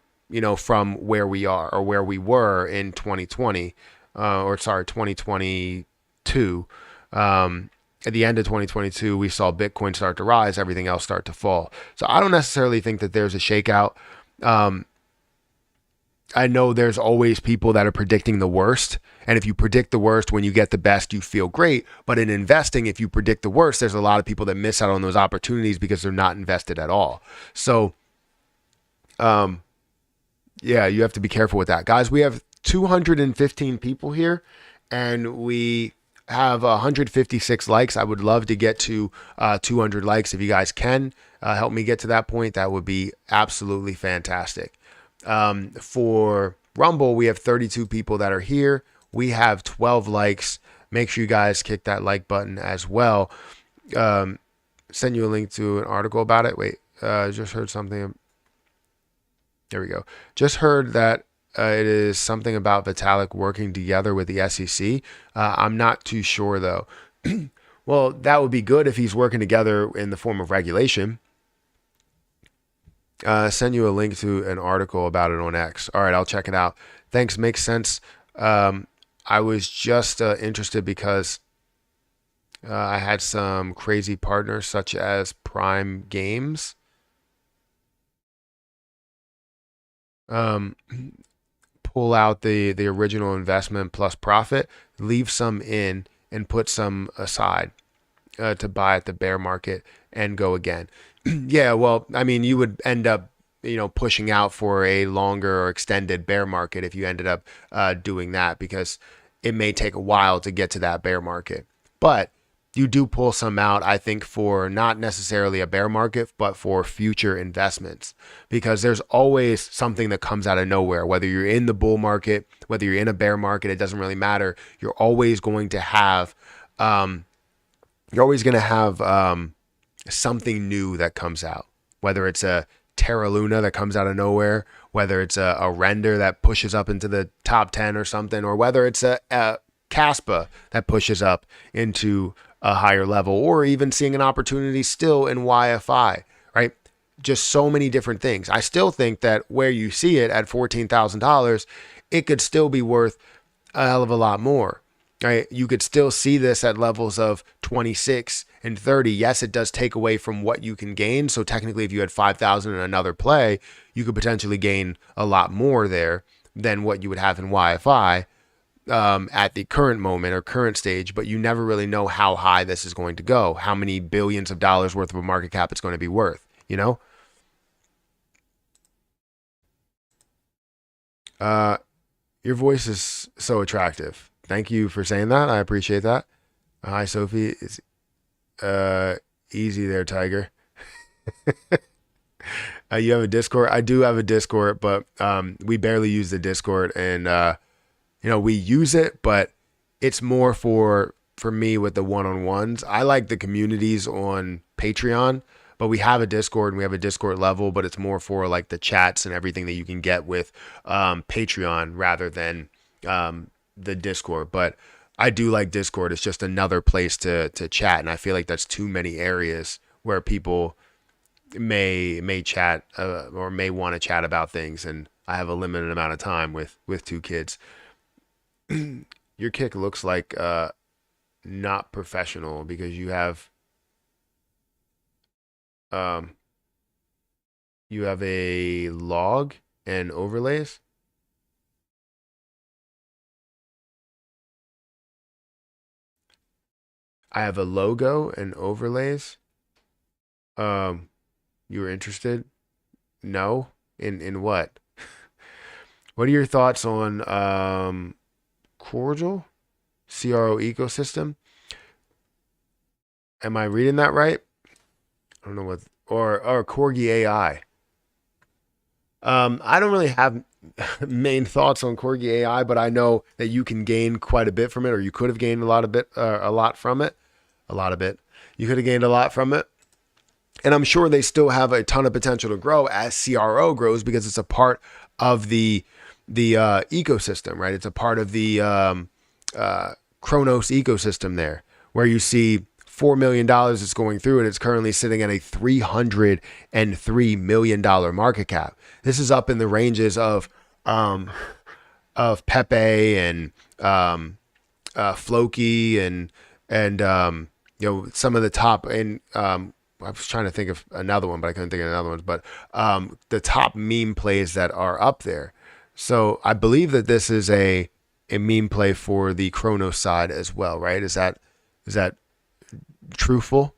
where we are or where we were in 2020, 2022. At the end of 2022, we saw Bitcoin start to rise, everything else start to fall. So I don't necessarily think that there's a shakeout. I know there's always people that are predicting the worst. And if you predict the worst, when you get the best, you feel great. But in investing, if you predict the worst, there's a lot of people that miss out on those opportunities because they're not invested at all. So, yeah, you have to be careful with that. Guys, we have 215 people here and we have 156 likes. I would love to get to 200 likes. If you guys can help me get to that point, that would be absolutely fantastic. For Rumble, we have 32 people that are here. We have 12 likes. Make sure you guys kick that like button as well. Send you a link to an article about it. Wait, just heard something. There we go. Just heard that it is something about Vitalik working together with the SEC. I'm not too sure though. Well, that would be good if he's working together in the form of regulation. Send you a link to an article about it on X. All right, I'll check it out. Thanks. Makes sense. I was just interested because I had some crazy partners such as Prime Games. Pull out the original investment plus profit, leave some in and put some aside to buy at the bear market and go again. Yeah, well, I mean, you would end up, pushing out for a longer or extended bear market if you ended up doing that, because it may take a while to get to that bear market. But you do pull some out, I think, for not necessarily a bear market, but for future investments, because there's always something that comes out of nowhere. Whether you're in the bull market, whether you're in a bear market, it doesn't really matter. You're always going to have, something new that comes out, whether it's a Terra Luna that comes out of nowhere, whether it's a render that pushes up into the top 10 or something, or whether it's a Caspa that pushes up into a higher level, or even seeing an opportunity still in YFI, right? Just so many different things. I still think that where you see it at $14,000, it could still be worth a hell of a lot more, right? You could still see this at levels of 26 and 30. Yes, it does take away from what you can gain. So technically, if you had 5,000 in another play, you could potentially gain a lot more there than what you would have in YFI. At the current moment or current stage, but you never really know how high this is going to go, how many billions of dollars worth of a market cap it's going to be worth, Your voice is so attractive. Thank you for saying that. I appreciate that. Hi, Sophie. It's easy there, Tiger. You have a Discord? I do have a Discord, but we barely use the Discord, and we use it, but it's more for me with the one-on-ones. I like the communities on Patreon, but we have a Discord and we have a Discord level, but it's more for like the chats and everything that you can get with Patreon rather than the Discord. But I do like Discord. It's just another place to chat, and I feel like that's too many areas where people may chat or may want to chat about things, and I have a limited amount of time with two kids. Your kick looks like not professional because um you have a log and overlays. I have a logo and overlays. You were interested? No? In what? What are your thoughts on Cordial? CRO ecosystem? Am I reading that right? I don't know what, or Corgi AI. I don't really have main thoughts on Corgi AI, but I know that you can gain quite a bit from it, or you could have gained a lot from it, a lot of it. You could have gained a lot from it, and I'm sure they still have a ton of potential to grow as CRO grows because it's a part of the ecosystem, right? It's a part of the Cronos ecosystem there, where you see $4 million is going through it. It's currently sitting at a $303 million market cap. This is up in the ranges of Pepe and Floki and some of the top and I was trying to think of another one, but I couldn't think of another one. But the top meme plays that are up there. So I believe that this is a meme play for the Chronos side as well, right? Is that truthful?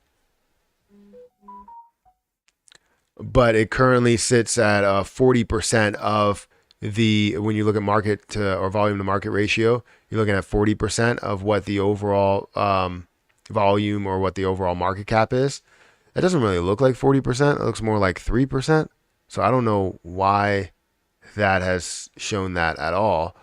But it currently sits at 40% of when you look at market to or volume to market ratio, you're looking at 40% of what the overall volume or what the overall market cap is. That doesn't really look like 40%. It looks more like 3%. So I don't know why that has shown that at all.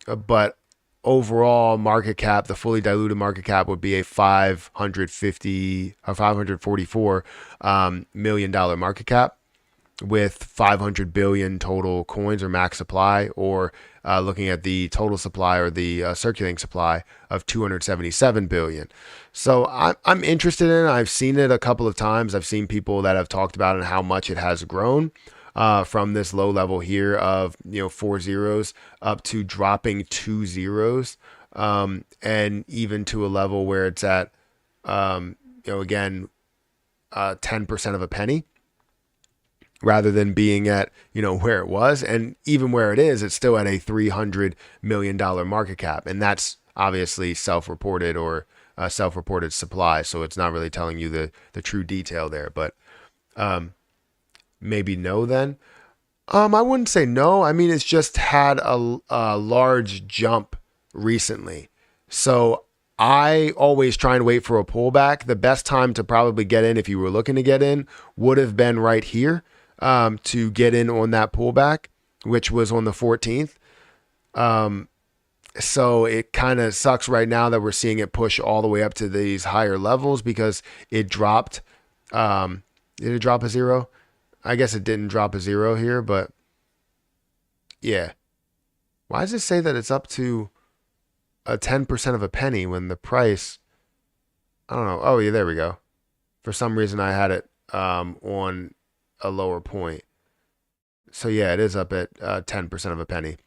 But overall market cap, the fully diluted market cap would be a 550 or 544 $1 million market cap with 500 billion total coins or max supply, or looking at the total supply or the circulating supply of 277 billion. So I'm interested in it. I've seen it a couple of times. I've seen people that have talked about it and how much it has grown from this low level here of 4 zeros up to dropping 2 zeros, and even to a level where it's at again 10% of a penny, rather than being at where it was. And even where it is, it's still at a $300 million market cap, and that's obviously self-reported or self-reported supply, so it's not really telling you the true detail there. But maybe no then. I wouldn't say no. I mean, it's just had a large jump recently. So I always try and wait for a pullback. The best time to probably get in, if you were looking to get in, would have been right here, to get in on that pullback, which was on the 14th. So it kind of sucks right now that we're seeing it push all the way up to these higher levels because it dropped. Did it drop a zero? I guess it didn't drop a zero here, but yeah. Why does it say that it's up to a 10% of a penny when the price, I don't know. Oh yeah, there we go. For some reason I had it on a lower point. So yeah, it is up at 10% of a penny.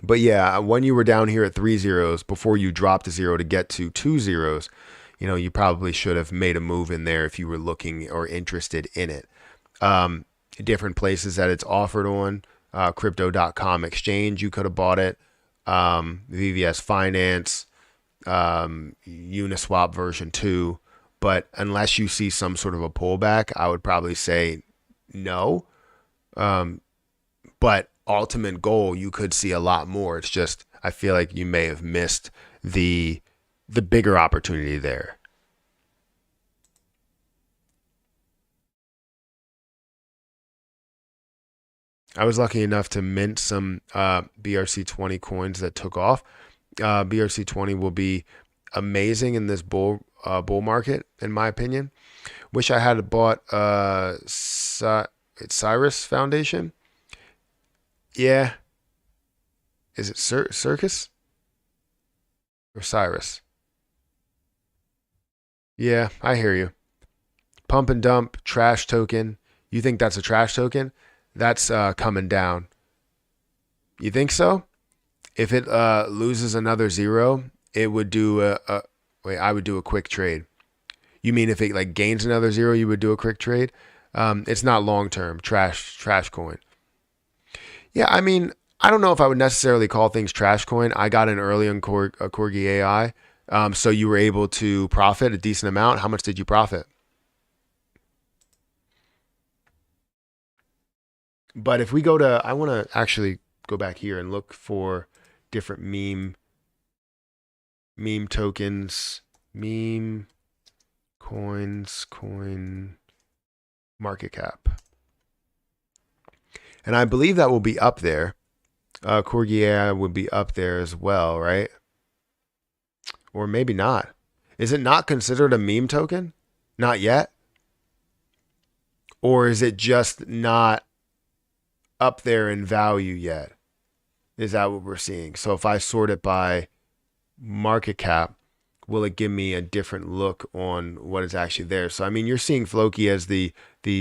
But yeah, when you were down here at 3 zeros before you dropped a zero to get to 2 zeros, you probably should have made a move in there if you were looking or interested in it. Different places that it's offered on, crypto.com exchange, you could have bought it. VVS Finance, Uniswap version 2. But unless you see some sort of a pullback, I would probably say no. But ultimate goal, you could see a lot more. It's just, I feel like you may have missed the bigger opportunity there. I was lucky enough to mint some BRC20 coins that took off. BRC20 will be amazing in this bull market, in my opinion. Wish I had bought Cyrus Foundation. Yeah. Is it Circus? Or Cyrus. Yeah, I hear you. Pump and dump, trash token. You think that's a trash token? That's coming down. You think so? If it loses another zero, it would do wait, I would do a quick trade. You mean if it like gains another zero, you would do a quick trade? It's not long term. Trash coin. Yeah, I mean, I don't know if I would necessarily call things trash coin. I got in early on Corgi AI, so you were able to profit a decent amount. How much did you profit? But if we go to, I want to actually go back here and look for different meme tokens, meme coins, coin market cap. And I believe that will be up there. Corgi AI would be up there as well, right? Or maybe not. Is it not considered a meme token? Not yet? Or is it just not up there in value yet? Is that what we're seeing? So if I sort it by market cap, will it give me a different look on what is actually there? So I mean, you're seeing Floki as the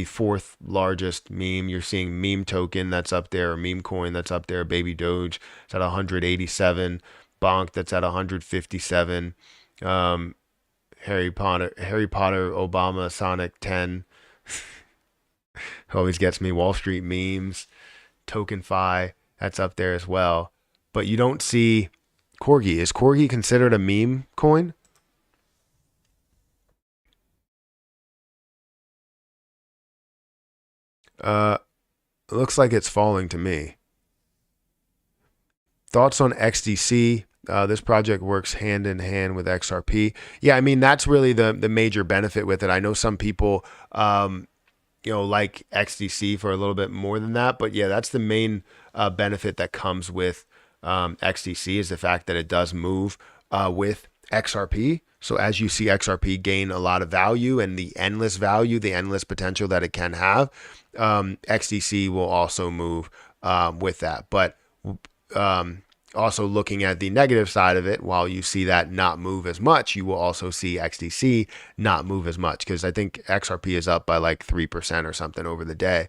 fourth largest meme. You're seeing meme token that's up there, or meme coin that's up there. Baby Doge is at 187. Bonk that's at 157. Harry Potter, Obama, Sonic 10. Always gets me. Wall Street memes, TokenFi, that's up there as well. But you don't see Corgi. Is Corgi considered a meme coin? It looks like it's falling to me. Thoughts on XDC? This project works hand in hand with XRP. Yeah, I mean, that's really the major benefit with it. I know some people, like XDC for a little bit more than that, but yeah, that's the main benefit that comes with XDC is the fact that it does move with XRP. So as you see XRP gain a lot of value and the endless value, the endless potential that it can have, XDC will also move with that. But also looking at the negative side of it, while you see that not move as much, you will also see XDC not move as much, because I think XRP is up by like 3% or something over the day.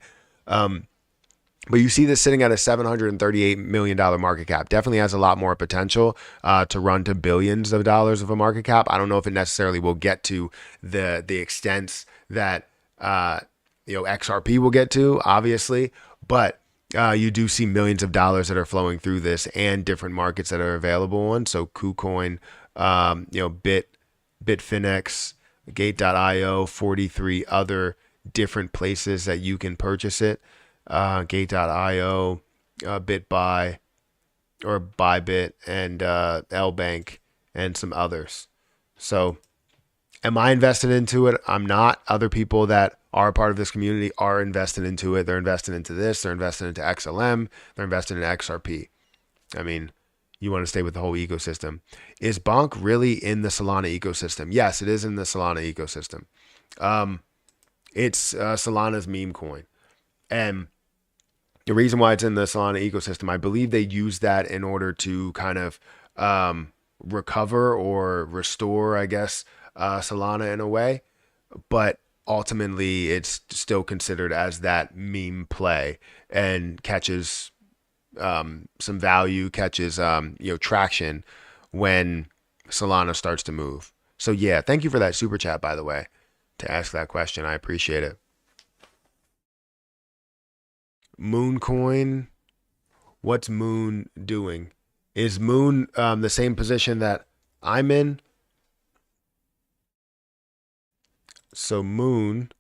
But you see this sitting at a $738 million market cap. Definitely has a lot more potential to run to billions of dollars of a market cap. I don't know if it necessarily will get to the extents that XRP will get to, obviously, but you do see millions of dollars that are flowing through this and different markets that are available on. So KuCoin, Bitfinex, Gate.io, 43 other different places that you can purchase it. Gate.io, BitBuy, or Bybit, and LBank, and some others. So am I invested into it? I'm not. Other people that are a part of this community are invested into it. They're invested into this. They're invested into XLM. They're invested in XRP. I mean, you want to stay with the whole ecosystem. Is Bonk really in the Solana ecosystem? Yes, it is in the Solana ecosystem. It's Solana's meme coin. And the reason why it's in the Solana ecosystem, I believe they use that in order to kind of recover or restore, I guess, Solana in a way. But ultimately, it's still considered as that meme play and catches some value, catches traction when Solana starts to move. So yeah, thank you for that super chat, by the way, to ask that question. I appreciate it. Moon coin. What's Moon doing? Is Moon the same position that I'm in? So Moon,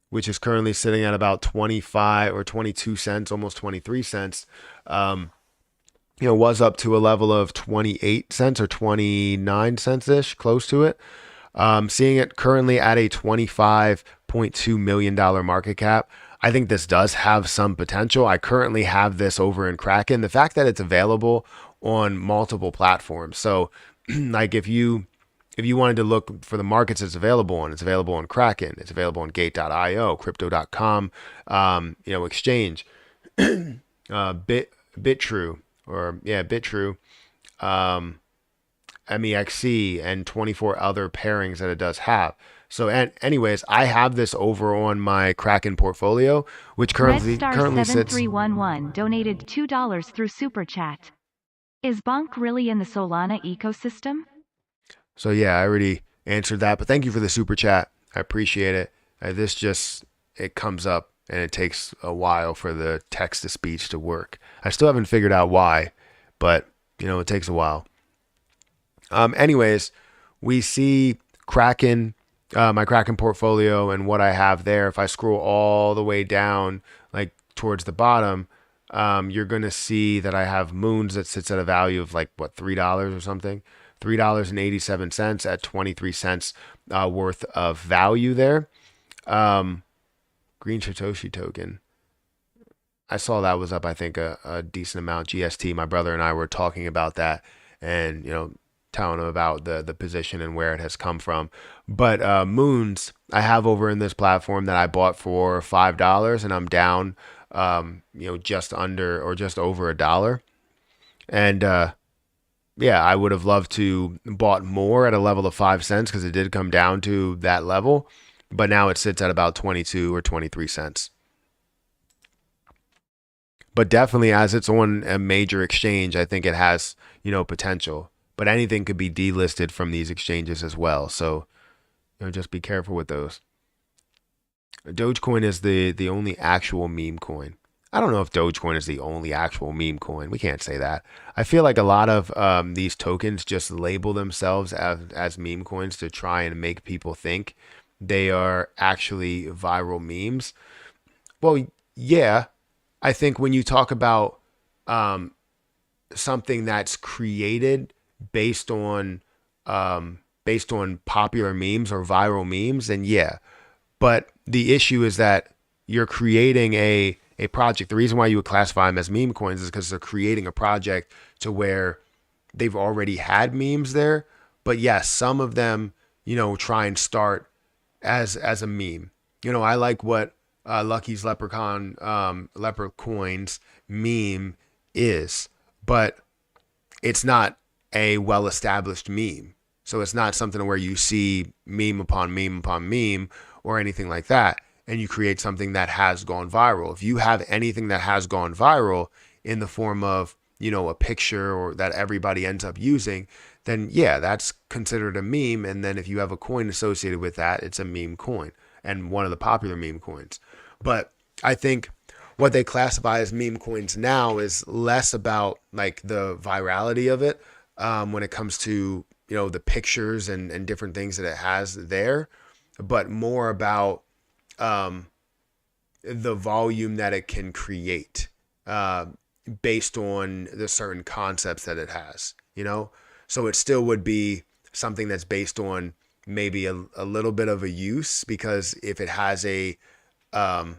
which is currently sitting at about 25 or 22 cents, almost 23 cents, was up to a level of 28 cents or 29 cents ish, close to it. Seeing it currently at a $25.2 million market cap. I think this does have some potential. I currently have this over in Kraken. The fact that it's available on multiple platforms. So like if you wanted to look for the markets it's available on, it's available on Kraken, it's available on Gate.io, Crypto.com, exchange, Bitrue, Bitrue, MEXC and 24 other pairings that it does have. So, and anyways, I have this over on my Kraken portfolio, which currently sits. 7311 donated $2 through Super Chat. Is Bonk really in the Solana ecosystem? So yeah, I already answered that, but thank you for the super chat. I appreciate it. This just, it comes up and it takes a while for the text to speech to work. I still haven't figured out why, but it takes a while. Anyways, we see Kraken, my Kraken portfolio and what I have there. If I scroll all the way down, like towards the bottom, you're going to see that I have Moons that sits at a value of like what, $3 or something, $3.87 at 23 cents worth of value there. Green Satoshi token, I saw that was up, I think a decent amount. GST, my brother and I were talking about that, and telling him about the position and where it has come from. But Moons I have over in this platform that I bought for $5, and I'm down just under or just over $1. And yeah, I would have loved to bought more at a level of 5 cents because it did come down to that level, but now it sits at about 22 or 23 cents. But definitely, as it's on a major exchange, I think it has potential. But anything could be delisted from these exchanges as well. So just be careful with those. Dogecoin is the only actual meme coin. I don't know if Dogecoin is the only actual meme coin. We can't say that. I feel like a lot of these tokens just label themselves as meme coins to try and make people think they are actually viral memes. Well, yeah, I think when you talk about something that's created based on popular memes or viral memes, then yeah. But the issue is that you're creating a project. The reason why you would classify them as meme coins is because they're creating a project to where they've already had memes there. But yes, some of them, try and start as a meme. I like what Lucky's Leprechaun's meme is, but it's not a well-established meme. So it's not something where you see meme upon meme upon meme or anything like that, and you create something that has gone viral. If you have anything that has gone viral in the form of, a picture or that everybody ends up using, then yeah, that's considered a meme. And then if you have a coin associated with that, it's a meme coin and one of the popular meme coins. But I think what they classify as meme coins now is less about like the virality of it when it comes to, the pictures and different things that it has there, but more about the volume that it can create based on the certain concepts that it has, So it still would be something that's based on maybe a little bit of a use, because if it has a meme,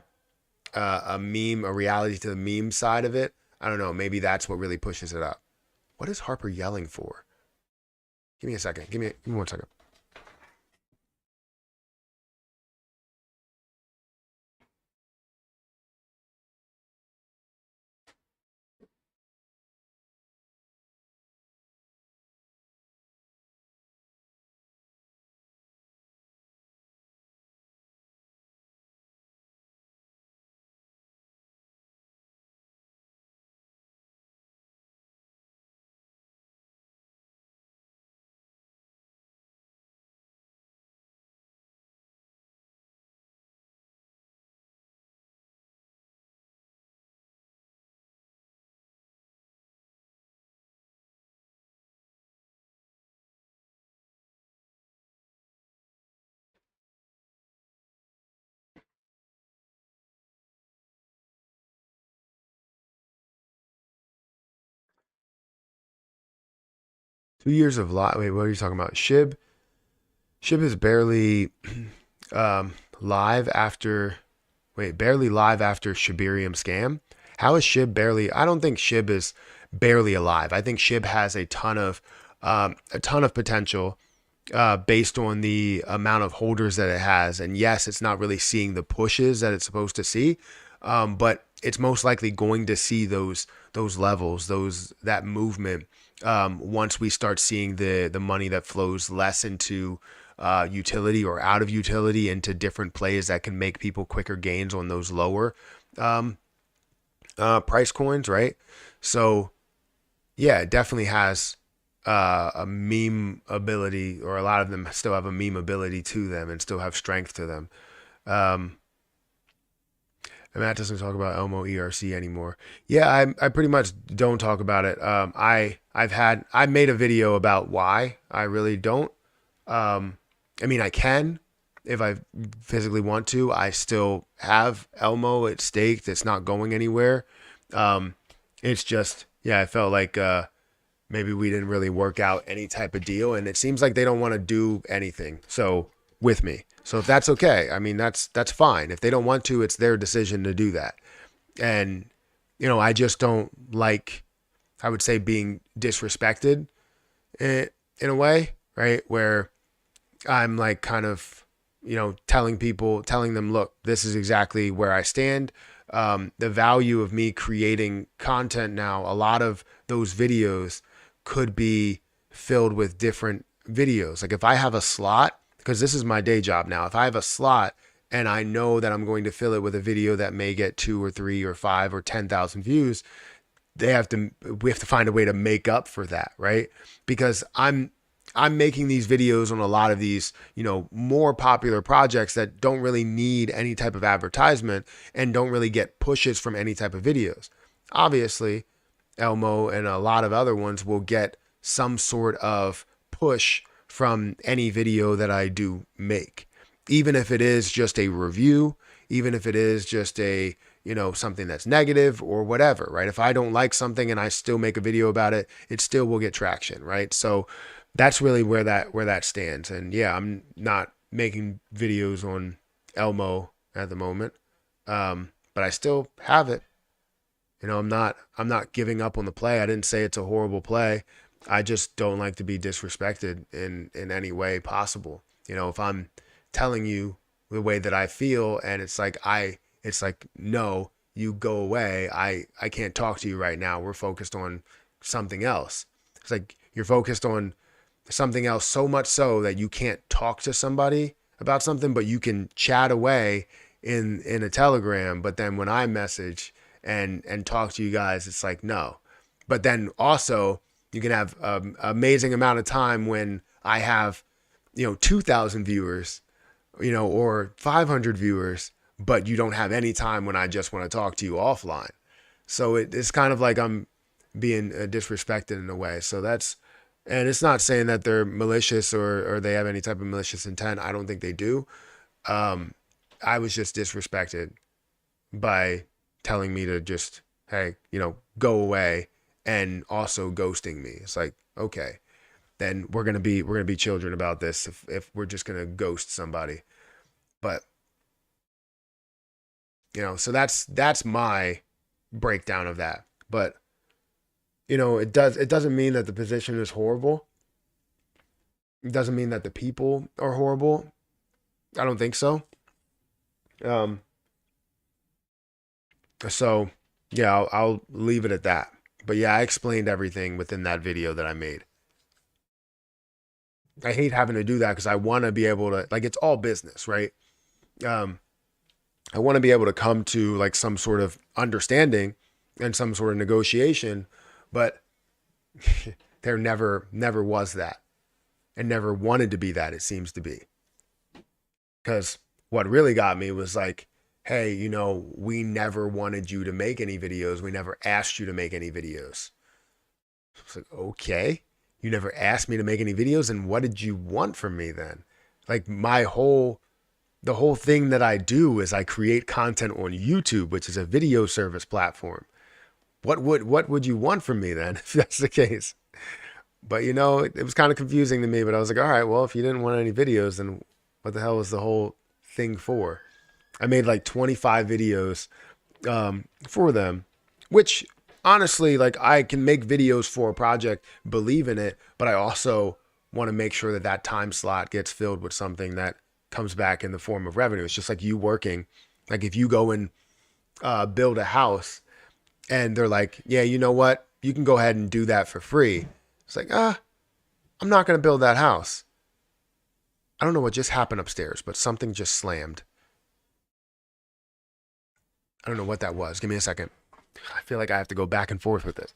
a reality to the meme side of it, I don't know, maybe that's what really pushes it up. What is Harper yelling for? Give me a second. Give me 1 second. Two years of live. Wait, what are you talking about? Shib is barely live after. Wait, barely live after Shibarium scam. How is Shib barely? I don't think Shib is barely alive. I think Shib has a ton of potential based on the amount of holders that it has. And yes, it's not really seeing the pushes that it's supposed to see, but it's most likely going to see those levels, that movement once we start seeing the money that flows less into utility or out of utility into different plays that can make people quicker gains on those lower price coins, right? So yeah, it definitely has a meme ability, or a lot of them still have a meme ability to them and still have strength to them. Um, and Matt doesn't talk about Elmo ERC anymore. Yeah, I pretty much don't talk about it. I made a video about why I really don't. I mean, I can if I physically want to. I still have Elmo. It's staked. It's not going anywhere. It's just, yeah, I felt like maybe we didn't really work out any type of deal, and it seems like they don't want to do anything. So with me. So if that's okay, I mean, that's fine. If they don't want to, it's their decision to do that. And, I just don't like, I would say, being disrespected in a way, right? Where I'm like kind of, telling them, look, this is exactly where I stand. The value of me creating content now, a lot of those videos could be filled with different videos. Like if I have a slot, because this is my day job now, if I have a slot and I know that I'm going to fill it with a video that may get 2 or 3 or 5 or 10,000 views, we have to find a way to make up for that, right? Because I'm making these videos on a lot of these, more popular projects that don't really need any type of advertisement and don't really get pushes from any type of videos. Obviously, Elmo and a lot of other ones will get some sort of push from any video that I do make, even if it is just a review, even if it is just a, something that's negative or whatever, right? If I don't like something and I still make a video about it, it still will get traction, right? So that's really where that stands. And yeah, I'm not making videos on Elmo at the moment, but I still have it. I'm not giving up on the play. I didn't say it's a horrible play. I just don't like to be disrespected in any way possible. If I'm telling you the way that I feel and it's like no, you go away. I can't talk to you right now. We're focused on something else. It's like you're focused on something else so much so that you can't talk to somebody about something, but you can chat away in a Telegram. But then when I message and talk to you guys, it's like, no. But then also you can have an amazing amount of time when I have, 2,000 viewers, or 500 viewers, but you don't have any time when I just want to talk to you offline. So it's kind of like I'm being disrespected in a way. So and it's not saying that they're malicious or they have any type of malicious intent. I don't think they do. I was just disrespected by telling me to just, hey, go away, and also ghosting me. It's like, okay, then we're gonna be children about this if we're just gonna ghost somebody. But so that's my breakdown of that. But it doesn't mean that the position is horrible. It doesn't mean that the people are horrible. I don't think so. So yeah, I'll leave it at that. But yeah, I explained everything within that video that I made. I hate having to do that because I want to be able to, like, it's all business, right? I want to be able to come to like some sort of understanding and some sort of negotiation, but there never was that, and never wanted to be that, it seems to be. Because what really got me was like, hey, we never wanted you to make any videos. We never asked you to make any videos. It's like, okay, you never asked me to make any videos, and what did you want from me then? Like the whole thing that I do is I create content on YouTube, which is a video service platform. What would you want from me then, if that's the case? But it was kind of confusing to me, but I was like, all right, well, if you didn't want any videos, then what the hell was the whole thing for? I made like 25 videos for them, which honestly, like, I can make videos for a project, believe in it, but I also want to make sure that that time slot gets filled with something that comes back in the form of revenue. It's just like you working. Like if you go and build a house and they're like, yeah, you know what? You can go ahead and do that for free. It's like, I'm not going to build that house. I don't know what just happened upstairs, but something just slammed. I don't know what that was. Give me a second. I feel like I have to go back and forth with this.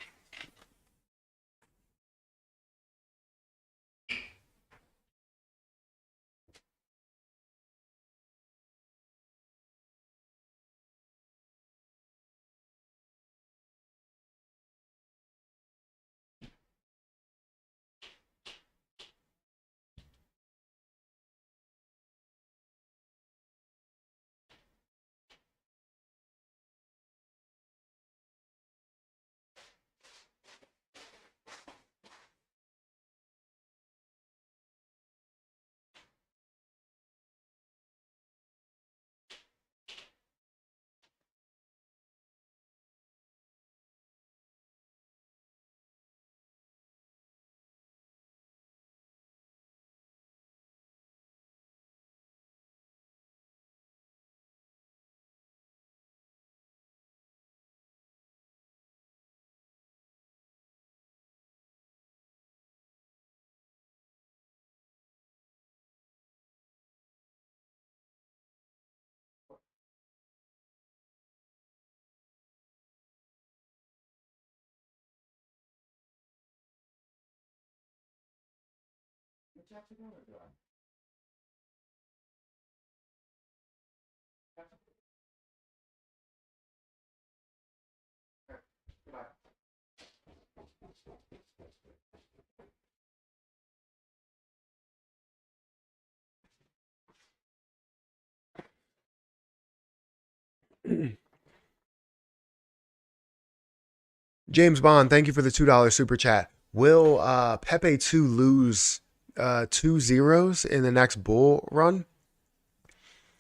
James Bond, thank you for the $2 super chat. Will Pepe 2 lose 2 zeros in the next bull run?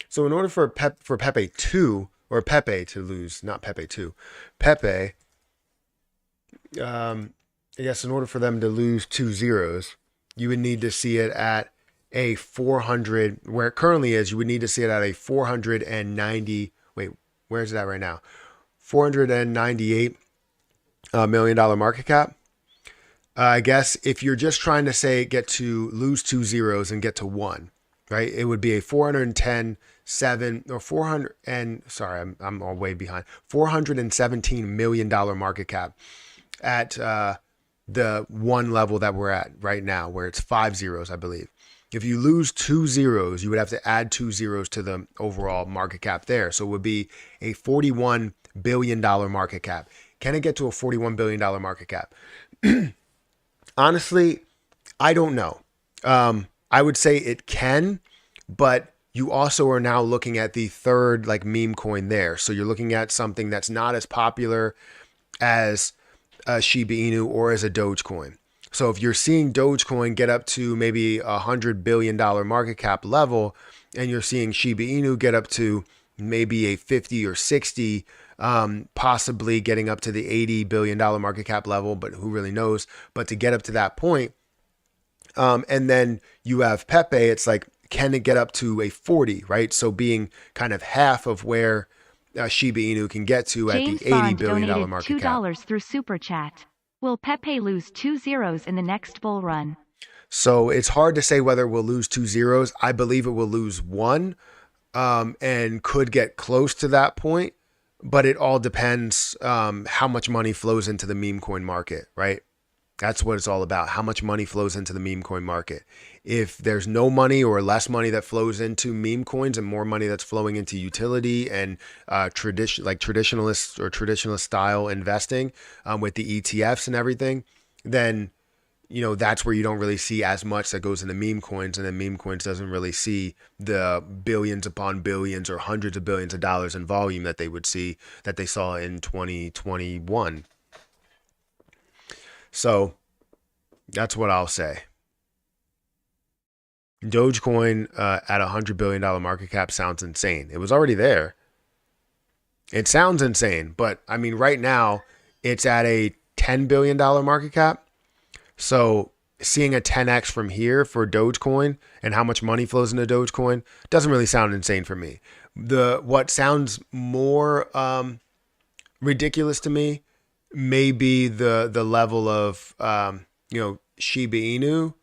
So in order for Pepe 2 or Pepe to lose, not Pepe 2, Pepe, I guess in order for them to lose 2 zeros, you would need to see it at a 400, where it currently is, you would need to see it at a 490, wait, where is it at right now? $498 million market cap. I guess if you're just trying to say get to lose 2 zeros and get to 1, right? It would be a 410.7 or 400 and sorry, I'm all way behind. $417 million market cap at the one level that we're at right now, where it's 5 zeros, I believe. If you lose 2 zeros, you would have to add 2 zeros to the overall market cap there. So it would be a $41 billion market cap. Can it get to a $41 billion market cap? Honestly, I don't know. I would say it can, but you also are now looking at the third like meme coin there. So you're looking at something that's not as popular as a Shiba Inu or as a Dogecoin. So if you're seeing Dogecoin get up to maybe $100 billion market cap level, and you're seeing Shiba Inu get up to maybe a 50 or 60, possibly getting up to the $80 billion market cap level, but who really knows? But to get up to that point, and then you have Pepe, it's like, can it get up to a 40, right? So being kind of half of where Shiba Inu can get to James at the $80 Bond billion donated market $2 cap. through Super Chat. Will Pepe lose 2 zeros in the next bull run? So it's hard to say whether we'll lose 2 zeros. I believe it will lose 1, and could get close to that point, but it all depends how much money flows into the meme coin market, right? That's what it's all about. How much money flows into the meme coin market. If there's no money or less money that flows into meme coins and more money that's flowing into utility and traditionalist or traditionalist style investing with the ETFs and everything, then that's where you don't really see as much that goes into meme coins, and then meme coins doesn't really see the billions upon billions or hundreds of billions of dollars in volume that they saw in 2021. So that's what I'll say. Dogecoin at $100 billion market cap sounds insane. It was already there. It sounds insane, but I mean, right now it's at a $10 billion market cap. So seeing a 10x from here for Dogecoin and how much money flows into Dogecoin doesn't really sound insane for me. What sounds more ridiculous to me may be the level of Shiba Inu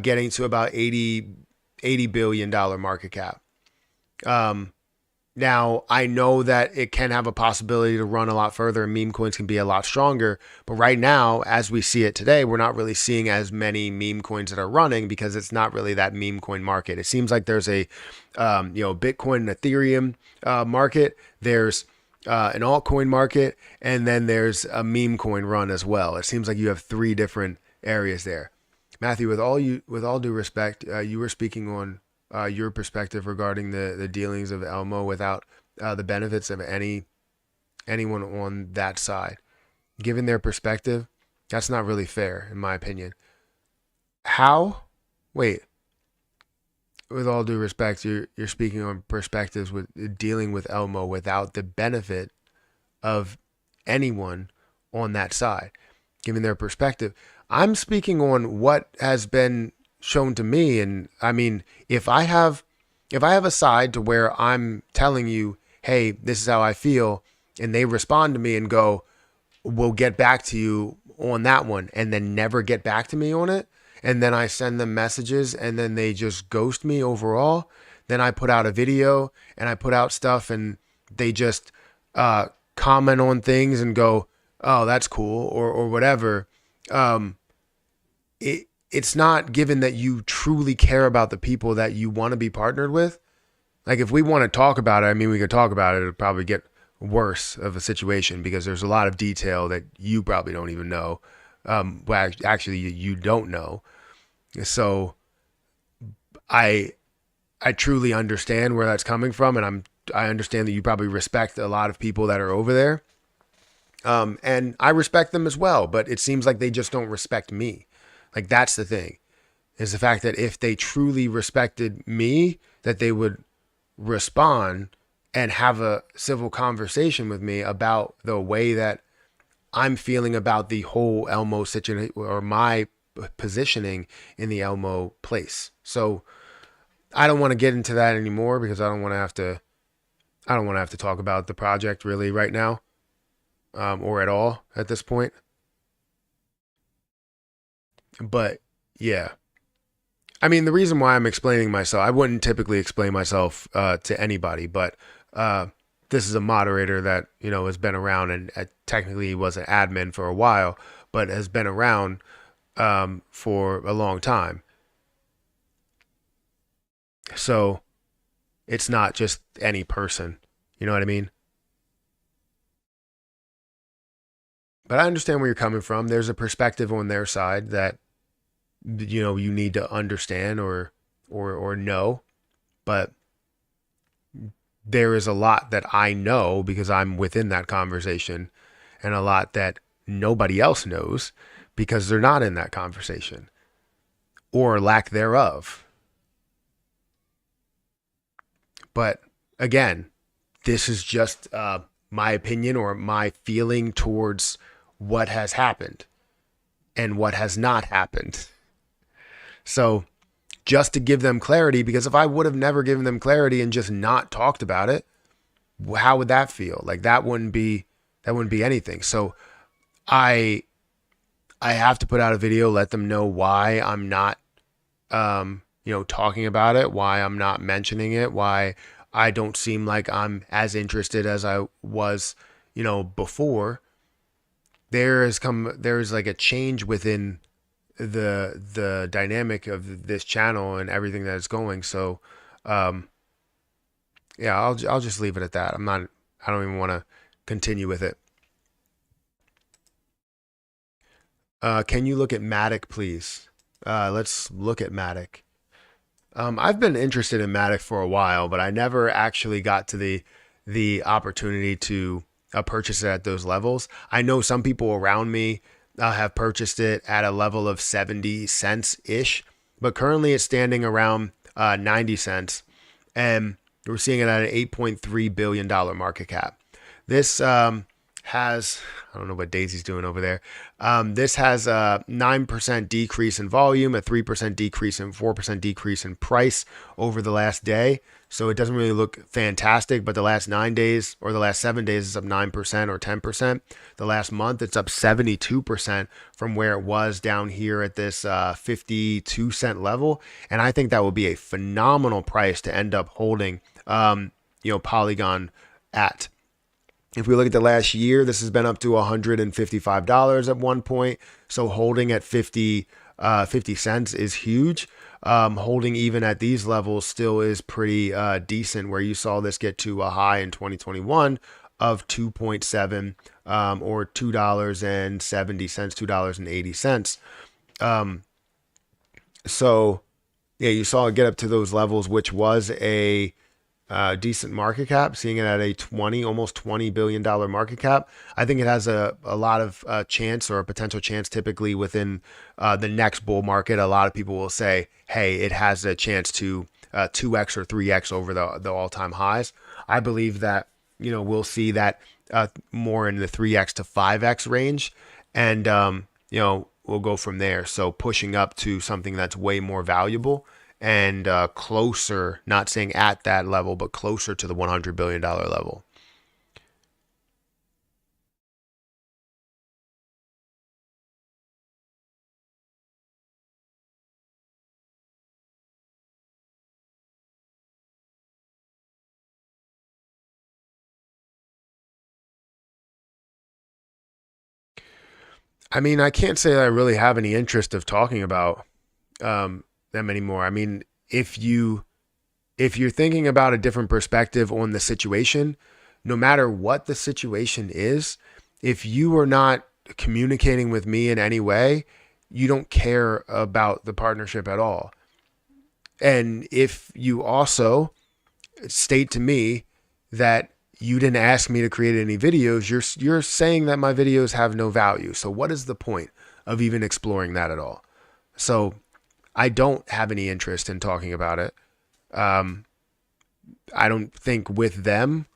getting to about $80 billion market cap. Now, I know that it can have a possibility to run a lot further and meme coins can be a lot stronger. But right now, as we see it today, we're not really seeing as many meme coins that are running because it's not really that meme coin market. It seems like there's a, Bitcoin and Ethereum market. There's an altcoin market, and then there's a meme coin run as well. It seems like you have three different areas there. Matthew, with all due respect, you were speaking on your perspective regarding the dealings of Elmo without the benefits of anyone on that side. Given their perspective, that's not really fair, in my opinion. How? Wait. With all due respect, you're speaking on perspectives with dealing with Elmo without the benefit of anyone on that side, given their perspective. I'm speaking on what has been shown to me. And I mean, if I have a side to where I'm telling you, hey, this is how I feel, and they respond to me and go, we'll get back to you on that one, and then never get back to me on it, and then I send them messages and then they just ghost me overall, then I put out a video and I put out stuff and they just comment on things and go, oh, that's cool, or whatever. It's not given that you truly care about the people that you want to be partnered with. Like, if we want to talk about it, I mean, we could talk about it. It'll probably get worse of a situation because there's a lot of detail that you probably don't even know. Well, actually, you don't know. So I truly understand where that's coming from, and I understand that you probably respect a lot of people that are over there. And I respect them as well, but it seems like they just don't respect me. Like, that's the thing, is the fact that if they truly respected me, that they would respond and have a civil conversation with me about the way that I'm feeling about the whole Elmo situation, or my positioning in the Elmo place. So I don't want to get into that anymore because I don't want to have to talk about the project really right now, or at all at this point. But yeah, I mean, the reason why I'm explaining myself, I wouldn't typically explain myself to anybody, but this is a moderator that, has been around, and technically was an admin for a while, but has been around for a long time. So it's not just any person, you know what I mean? But I understand where you're coming from. There's a perspective on their side that, you need to understand or know, but there is a lot that I know because I'm within that conversation, and a lot that nobody else knows because they're not in that conversation, or lack thereof. But again, this is just my opinion or my feeling towards what has happened and what has not happened. So just to give them clarity, because if I would have never given them clarity and just not talked about it, how would that feel? Like, that wouldn't be anything. So I have to put out a video, let them know why I'm not, talking about it, why I'm not mentioning it, why I don't seem like I'm as interested as I was, before. There's like a change within the dynamic of this channel and everything that is going. So, yeah, I'll just leave it at that. I don't even want to continue with it. Can you look at Matic, please? Let's look at Matic. I've been interested in Matic for a while, but I never actually got to the opportunity to purchase it at those levels. I know some people around me have purchased it at a level of 70 cents ish, but currently it's standing around 90 cents, and we're seeing it at an $8.3 billion market cap. This has, I don't know what Daisy's doing over there. This has a 9% decrease in volume, a 3% decrease and 4% decrease in price over the last day. So it doesn't really look fantastic, but the last 9 days or the last 7 days is up 9% or 10%. The last month it's up 72% from where it was down here at this 52-cent level. And I think that would be a phenomenal price to end up holding, Polygon at. If we look at the last year, this has been up to $155 at one point. So holding at 50 cents is huge. Holding even at these levels still is pretty decent, where you saw this get to a high in 2021 of 2.7 or $2.70, $2.80. So yeah, you saw it get up to those levels, which was a decent market cap, seeing it at a almost $20 billion market cap. I think it has a lot of chance, or a potential chance, typically within the next bull market. A lot of people will say, hey, it has a chance to 2x or 3x over the all-time highs. I believe that, we'll see that more in the 3x to 5x range. And, we'll go from there. So pushing up to something that's way more valuable and closer, not saying at that level, but closer to the $100 billion level. I mean, I can't say that I really have any interest of talking about them anymore. I mean, if you're thinking about a different perspective on the situation, no matter what the situation is, if you are not communicating with me in any way, you don't care about the partnership at all. And if you also state to me that you didn't ask me to create any videos, you're saying that my videos have no value. So what is the point of even exploring that at all? So I don't have any interest in talking about it. I don't think with them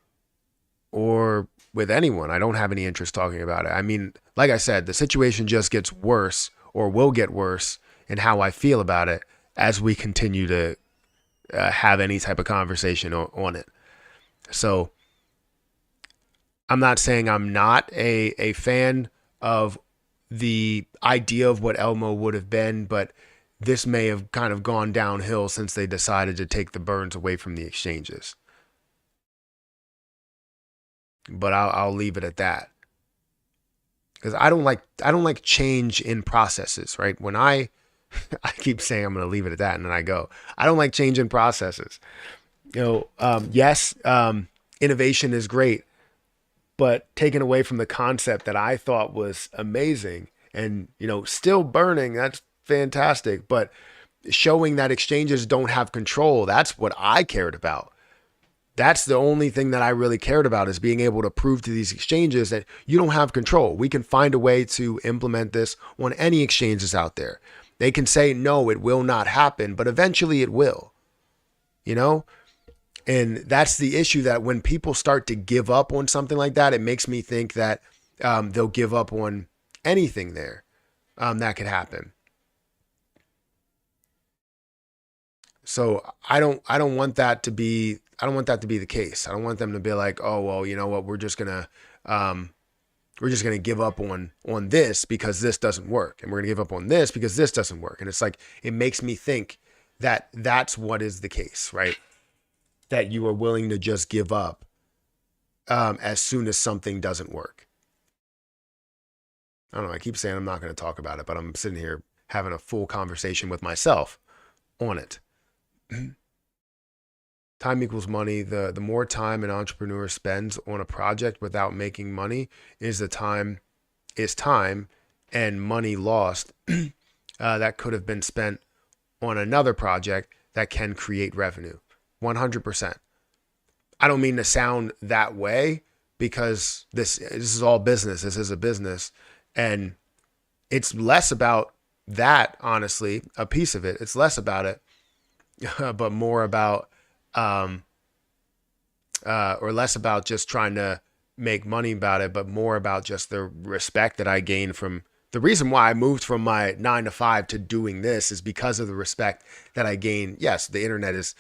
or with anyone, I don't have any interest talking about it. I mean, like I said, the situation just gets worse, or will get worse, in how I feel about it as we continue to have any type of conversation on it. So I'm not saying I'm not a fan of the idea of what Elmo would have been, but this may have kind of gone downhill since they decided to take the burns away from the exchanges. But I'll leave it at that, because I don't like change in processes, right? When I keep saying I'm going to leave it at that, and then I go, I don't like change in processes. Yes, innovation is great, but taken away from the concept that I thought was amazing, and still burning, that's fantastic, but showing that exchanges don't have control, that's what I cared about. That's the only thing that I really cared about, is being able to prove to these exchanges that you don't have control. We can find a way to implement this on any exchanges out there. They can say, no, it will not happen, but eventually it will, And that's the issue, that when people start to give up on something like that, it makes me think that they'll give up on anything there that could happen. So I don't want that to be the case. I don't want them to be like, oh, well, you know what, we're just gonna give up on this because this doesn't work, and we're gonna give up on this because this doesn't work. And it's like, it makes me think that that's what is the case, right? That you are willing to just give up as soon as something doesn't work. I don't know. I keep saying I'm not going to talk about it, but I'm sitting here having a full conversation with myself on it. Time equals money. The more time an entrepreneur spends on a project without making money is time, and money lost that could have been spent on another project that can create revenue. 100%. I don't mean to sound that way, because this is all business. This is a business, and it's less about that, honestly, a piece of it. It's less about it, but more about, or less about just trying to make money about it, but more about just the respect that I gain from the reason why I moved from my 9 to 5 to doing this is because of the respect that I gain. Yes, the internet is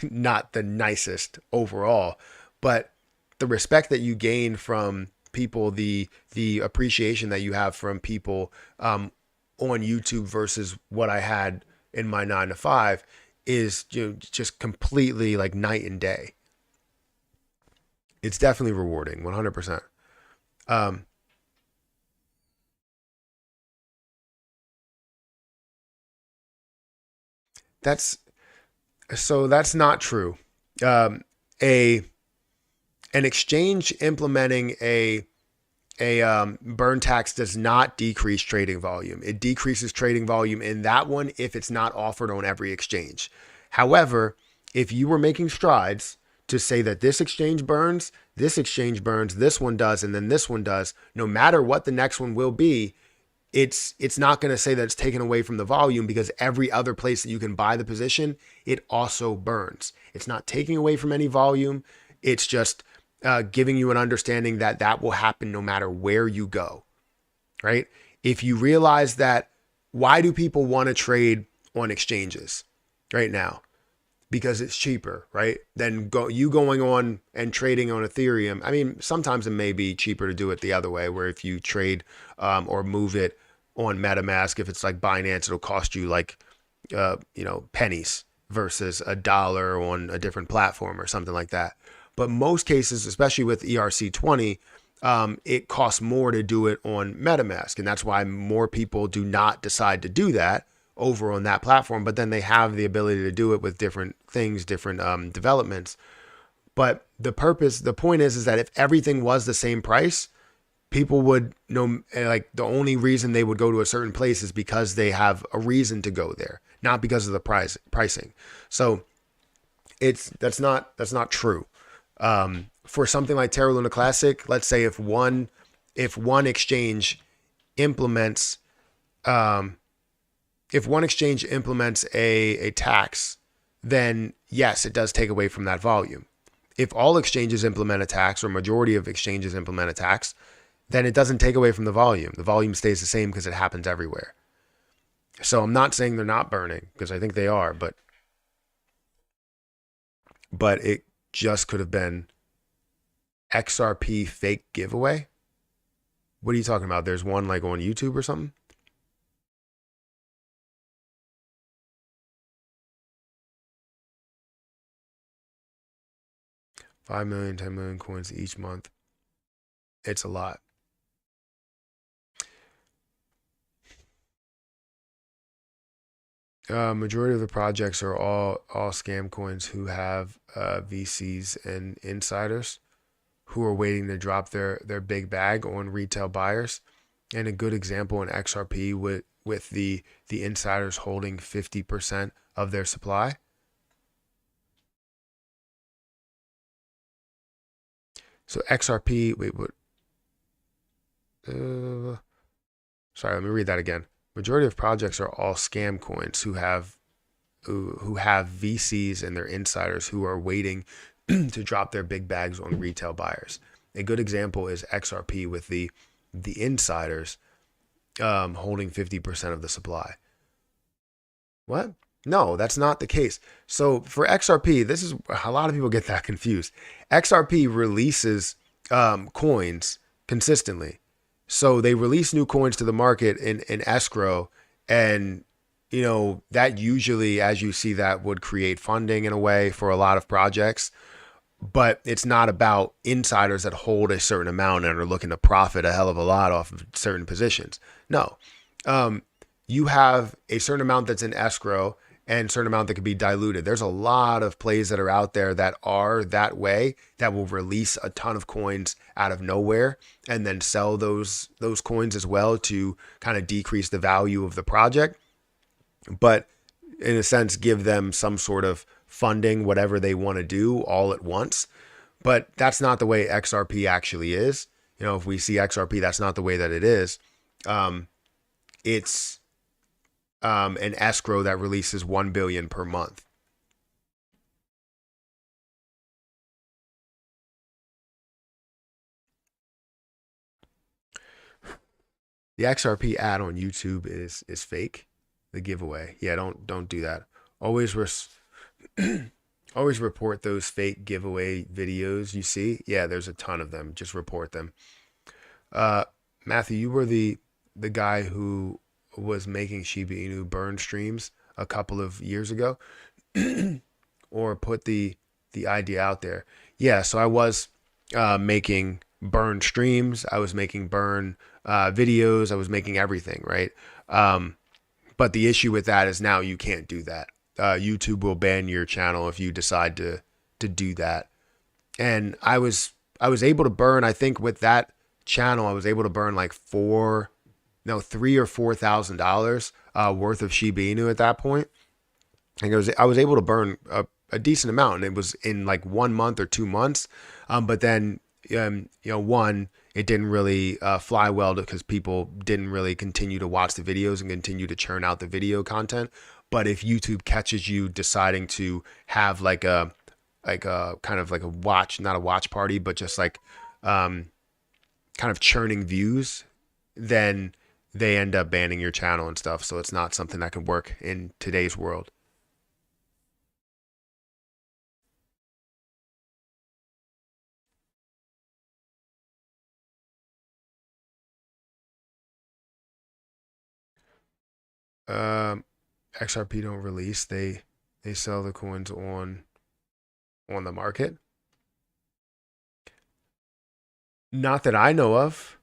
not the nicest overall, but the respect that you gain from people, the appreciation that you have from people on YouTube versus what I had in my 9 to 5 is, you know, just completely like night and day. It's definitely rewarding, 100%. Um, that's that's not true. Um, a an exchange implementing a burn tax does not decrease trading volume. It decreases trading volume in that one if it's not offered on every exchange. However, if you were making strides to say that this exchange burns, this one does, and then this one does, no matter what the next one will be, it's not going to say that it's taken away from the volume, because every other place that you can buy the position, it also burns. It's not taking away from any volume. It's just giving you an understanding that that will happen no matter where you go, right? If you realize that, why do people want to trade on exchanges right now? Because it's cheaper, right? Than going on and trading on Ethereum. I mean, sometimes it may be cheaper to do it the other way, where if you trade or move it on MetaMask, if it's like Binance, it'll cost you like pennies versus $1 on a different platform or something like that. But most cases, especially with ERC20, it costs more to do it on MetaMask, and that's why more people do not decide to do that over on that platform. But then they have the ability to do it with different things, different developments. But the point is that if everything was the same price, people would know, like, the only reason they would go to a certain place is because they have a reason to go there, not because of the pricing. So that's not true. For something like Terra Luna Classic, let's say if one exchange implements a tax, then yes, it does take away from that volume. If all exchanges implement a tax, or majority of exchanges implement a tax, then it doesn't take away from the volume. The volume stays the same because it happens everywhere. So I'm not saying they're not burning, because I think they are, but it just could have been XRP fake giveaway. What are you talking about? There's one like on YouTube or something? $5 million, 10 million coins each month. It's a lot. Majority of the projects are all scam coins who have VCs and insiders who are waiting to drop their big bag on retail buyers. And a good example in XRP with the insiders holding 50% of their supply. So XRP, wait, what? Sorry, let me read that again. Majority of projects are all scam coins who have VCs and their insiders who are waiting to drop their big bags on retail buyers. A good example is XRP with the insiders holding 50% of the supply. What? No, that's not the case. So for XRP, this is a lot of people get that confused. XRP releases coins consistently. So they release new coins to the market in escrow, and that usually, as you see, that would create funding in a way for a lot of projects. But it's not about insiders that hold a certain amount and are looking to profit a hell of a lot off of certain positions. No. You have a certain amount that's in escrow and a certain amount that could be diluted. There's a lot of plays that are out there that are that way, that will release a ton of coins out of nowhere and then sell those coins as well to kind of decrease the value of the project, but in a sense give them some sort of funding, whatever they want to do all at once. But that's not the way XRP actually is. If we see XRP, that's not the way that it is. It's an escrow that releases 1 billion per month. The XRP ad on YouTube is fake. The giveaway. Yeah, don't do that. Always always report those fake giveaway videos you see. Yeah, there's a ton of them. Just report them. Uh, Matthew, you were the guy who was making Shiba Inu burn streams a couple of years ago, or put the idea out there. Yeah, so I was making burn streams. I was making burn videos. I was making everything, right? But the issue with that is now you can't do that. YouTube will ban your channel if you decide to do that. And I was able to burn. I think with that channel, I was able to burn like $3,000 or $4,000 worth of Shiba Inu at that point. And I was able to burn a decent amount, and it was in like 1 month or 2 months. But then one, it didn't really fly well because people didn't really continue to watch the videos and continue to churn out the video content. But if YouTube catches you deciding to have like a kind of like a watch, not a watch party, but just like kind of churning views, then they end up banning your channel and stuff. So it's not something that can work in today's world. Um, XRP don't release. They sell the coins on the market. Not that I know of.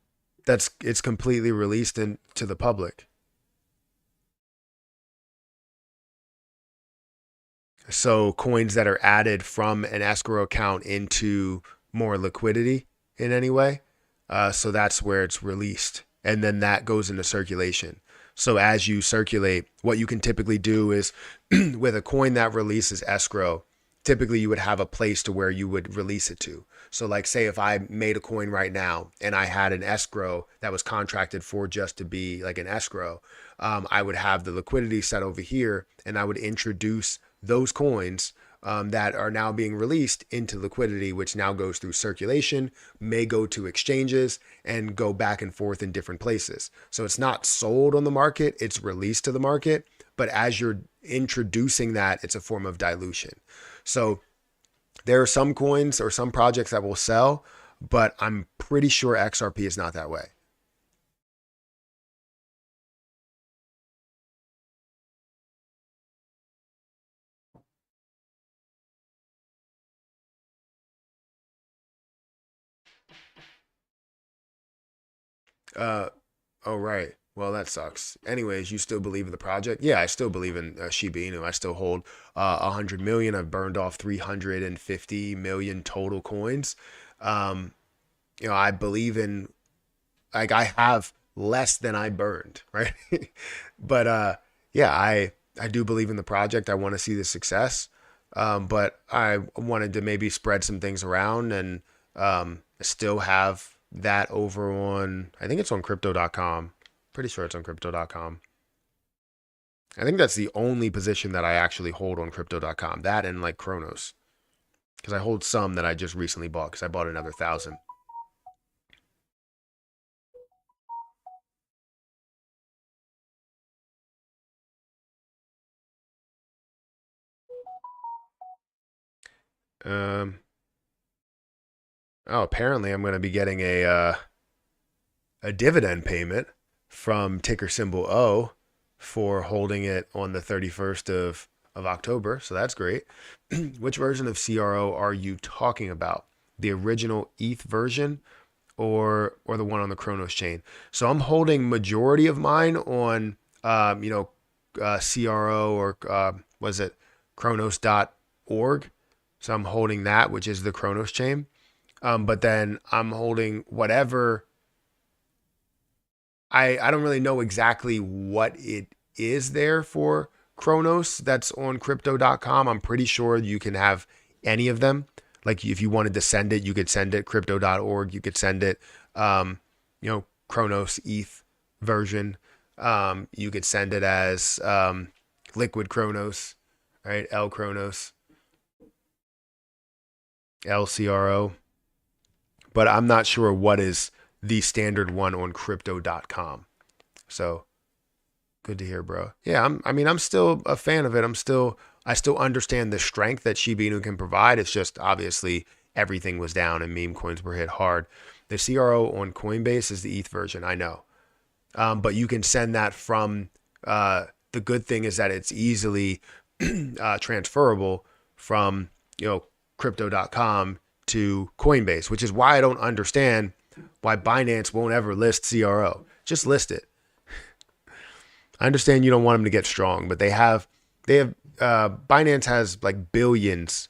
It's completely released into the public. So coins that are added from an escrow account into more liquidity in any way. So that's where it's released. And then that goes into circulation. So as you circulate, what you can typically do is with a coin that releases escrow, typically you would have a place to where you would release it to. So like say if I made a coin right now and I had an escrow that was contracted for just to be like an escrow, I would have the liquidity set over here and I would introduce those coins that are now being released into liquidity, which now goes through circulation, may go to exchanges and go back and forth in different places. So it's not sold on the market, it's released to the market. But as you're introducing that, it's a form of dilution. So there are some coins or some projects that will sell, but I'm pretty sure XRP is not that way. Uh, oh, right. Well, that sucks. Anyways, you still believe in the project? Yeah, I still believe in Shiba Inu. I still hold 100 million. I've burned off 350 million total coins. Um, I believe in, like, I have less than I burned, right? But yeah, I do believe in the project. I want to see the success. But I wanted to maybe spread some things around and still have that over on, I think it's on crypto.com. Pretty sure it's on crypto.com. I think that's the only position that I actually hold on crypto.com. That and like Cronos. Because I hold some that I just recently bought because I bought another 1,000. Um, oh, apparently I'm going to be getting a dividend payment from ticker symbol O for holding it on the 31st of October. So that's great. Which version of CRO are you talking about? The original ETH version or the one on the Cronos chain? So I'm holding majority of mine on CRO or was it Cronos.org. So I'm holding that, which is the Cronos chain. But then I'm holding whatever. I don't really know exactly what it is there for Cronos that's on crypto.com. I'm pretty sure you can have any of them. Like if you wanted to send it, you could send it crypto.org. You could send it, Cronos ETH version. You could send it as Liquid Cronos, right? L Cronos, LCRO. But I'm not sure what is the standard one on crypto.com. So good to hear, bro. Yeah, I'm still a fan of it. I still understand the strength that Shiba Inu can provide. It's just obviously everything was down and meme coins were hit hard. The CRO on Coinbase is the ETH version, I know. But you can send that from, the good thing is that it's easily transferable from, crypto.com to Coinbase, which is why I don't understand why Binance won't ever list CRO. Just list it. I understand you don't want them to get strong, but Binance has like billions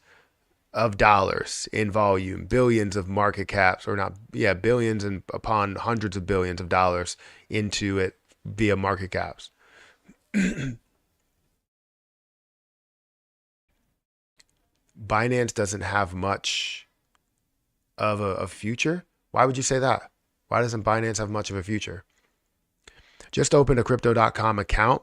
of dollars in volume, billions of market caps, or not, yeah, billions and upon hundreds of billions of dollars into it via market caps. Binance doesn't have much of a future. Why would you say that? Why doesn't Binance have much of a future? Just opened a crypto.com account.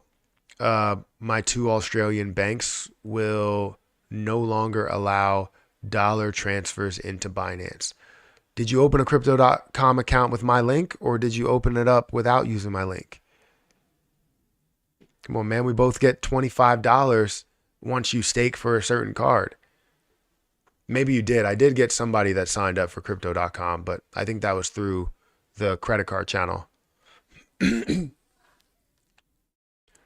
My 2 Australian banks will no longer allow dollar transfers into Binance. Did you open a crypto.com account with my link, or did you open it up without using my link? Come on, man. We both get $25 once you stake for a certain card. Maybe you did. I did get somebody that signed up for crypto.com, but I think that was through the credit card channel.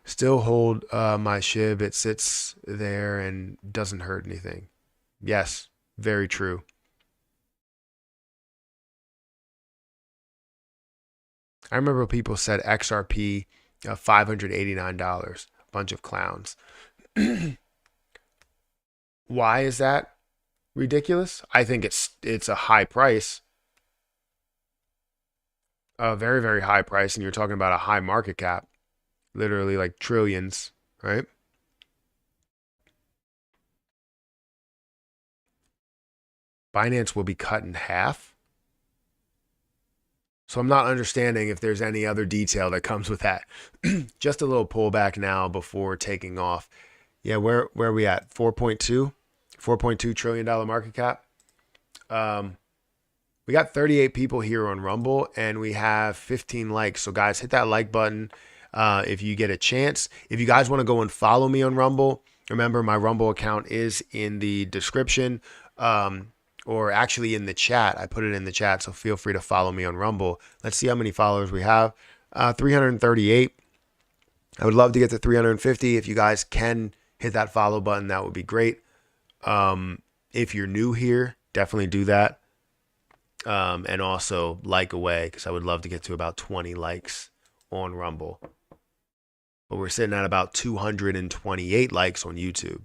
Still hold my SHIB. It sits there and doesn't hurt anything. Yes, very true. I remember people said XRP, $589, a bunch of clowns. Why is that ridiculous? I think it's a high price, a very, very high price, and you're talking about a high market cap, literally like trillions, right? Binance will be cut in half. So I'm not understanding if there's any other detail that comes with that. Just a little pullback now before taking off. Yeah, where are we at? 4.2 trillion dollar market cap. We got 38 people here on Rumble, and we have 15 likes. So guys, hit that like button if you get a chance. If you guys want to go and follow me on Rumble, remember my Rumble account is in the description, or actually in the chat. I put it in the chat, so feel free to follow me on Rumble. Let's see how many followers we have. 338. I would love to get to 350. If you guys can hit that follow button, that would be great. If you're new here, definitely do that. And also like away, because I would love to get to about 20 likes on Rumble. But we're sitting at about 228 likes on YouTube.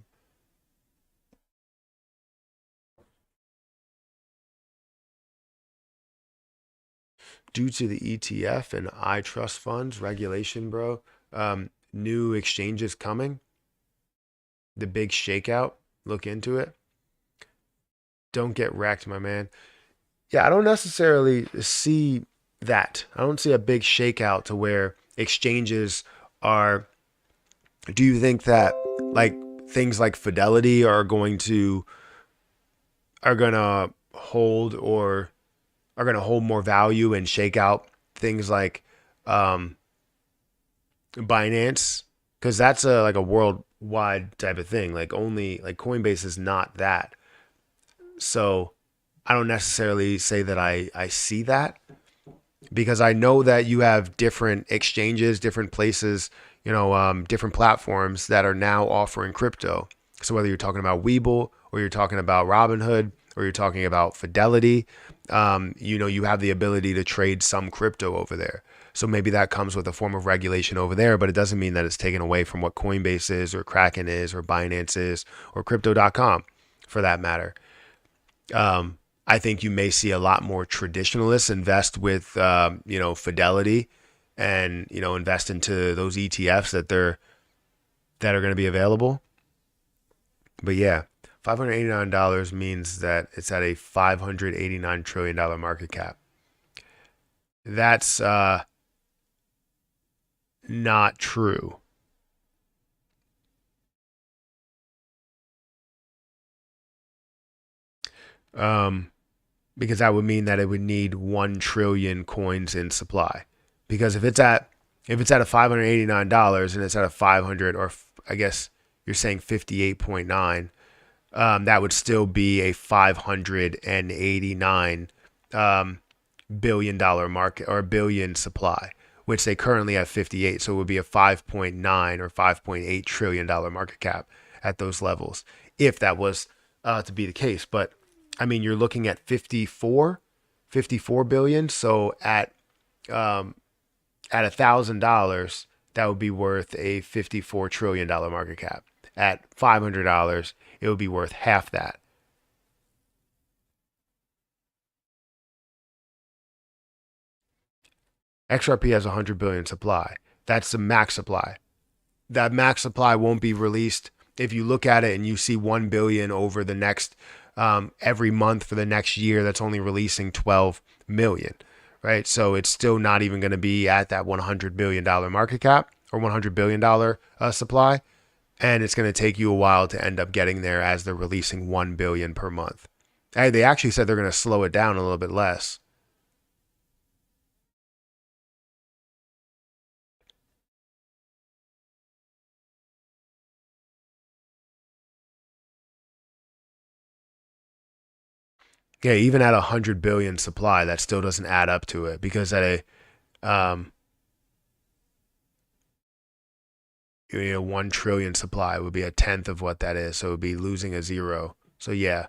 Due to the ETF and I trust funds regulation, bro, new exchanges coming, the big shakeout, look into it. Don't get wrecked, my man. Yeah, I don't necessarily see that. I don't see a big shakeout to where exchanges are. Do you think that like things like Fidelity are going to hold, or are going to hold more value and shake out things like Binance? Because that's like a worldwide type of thing. Like only like Coinbase is not that. So I don't necessarily say that I see that, because I know that you have different exchanges, different places, different platforms that are now offering crypto. So whether you're talking about Webull, or you're talking about Robinhood, or you're talking about Fidelity, you have the ability to trade some crypto over there. So maybe that comes with a form of regulation over there, but it doesn't mean that it's taken away from what Coinbase is, or Kraken is, or Binance is, or crypto.com for that matter. I think you may see a lot more traditionalists invest with, Fidelity, and, invest into those ETFs that are going to be available. But yeah, $589 means that it's at a $589 trillion market cap. That's not true. Because that would mean that it would need 1 trillion coins in supply. Because if it's at If it's at a $589 and it's at a 500, or I guess you're saying 58.9, that would still be a $589 billion market, or billion supply, which they currently have 58. So it would be a 5.9 or $5.8 trillion market cap at those levels, if that was to be the case. But I mean, you're looking at 54 billion. So at $1,000, that would be worth a $54 trillion market cap. At $500, it would be worth half that. XRP has 100 billion supply. That's the max supply. That max supply won't be released. If you look at it and you see 1 billion over the next every month for the next year, that's only releasing 12 million, right? So it's still not even going to be at that $100 billion market cap or $100 billion supply. And it's going to take you a while to end up getting there, as they're releasing 1 billion per month. Hey, they actually said they're going to slow it down a little bit less. Yeah, even at 100 billion supply, that still doesn't add up to it, because at a 1 trillion supply would be a tenth of what that is. So it would be losing a zero. So yeah,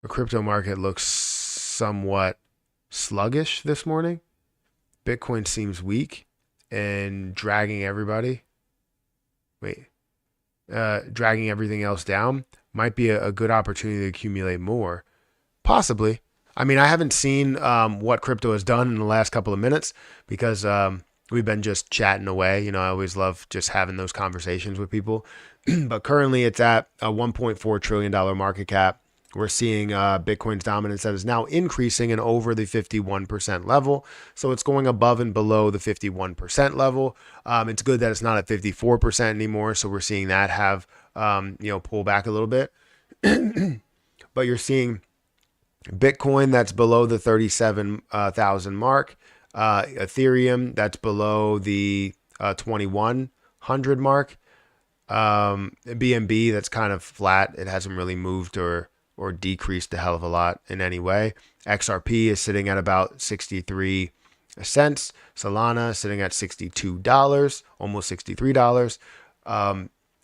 the crypto market looks somewhat sluggish this morning. Bitcoin seems weak and dragging everybody. Dragging everything else down. Might be a good opportunity to accumulate more. Possibly. I mean, I haven't seen what crypto has done in the last couple of minutes, because we've been just chatting away. I always love just having those conversations with people. But currently it's at a $1.4 trillion market cap. We're seeing Bitcoin's dominance that is now increasing and over the 51% level. So it's going above and below the 51% level. It's good that it's not at 54% anymore. So we're seeing that have, pull back a little bit. But you're seeing Bitcoin that's below the 37,000 mark. Ethereum that's below the 2100 mark. BNB that's kind of flat. It hasn't really moved or decreased a hell of a lot in any way. XRP is sitting at about 63 cents. Solana sitting at $62, almost $63.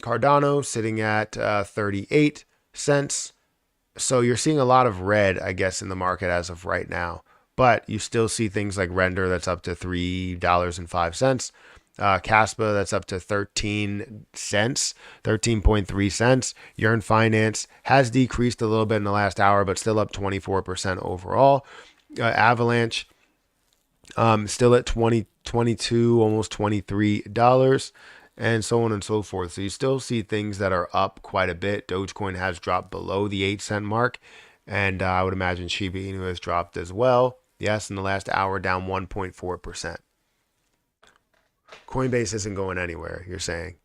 Cardano sitting at 38 cents. So you're seeing a lot of red, I guess, in the market as of right now. But you still see things like Render that's up to $3.05. Caspa that's up to 13 cents, 13.3 cents. Yearn Finance has decreased a little bit in the last hour, but still up 24% overall. Avalanche still at 22, almost $23, and so on and so forth. So you still see things that are up quite a bit. Dogecoin has dropped below the 8 cent mark, and I would imagine Shiba Inu has dropped as well. Yes, in the last hour, down 1.4%. Coinbase isn't going anywhere, you're saying?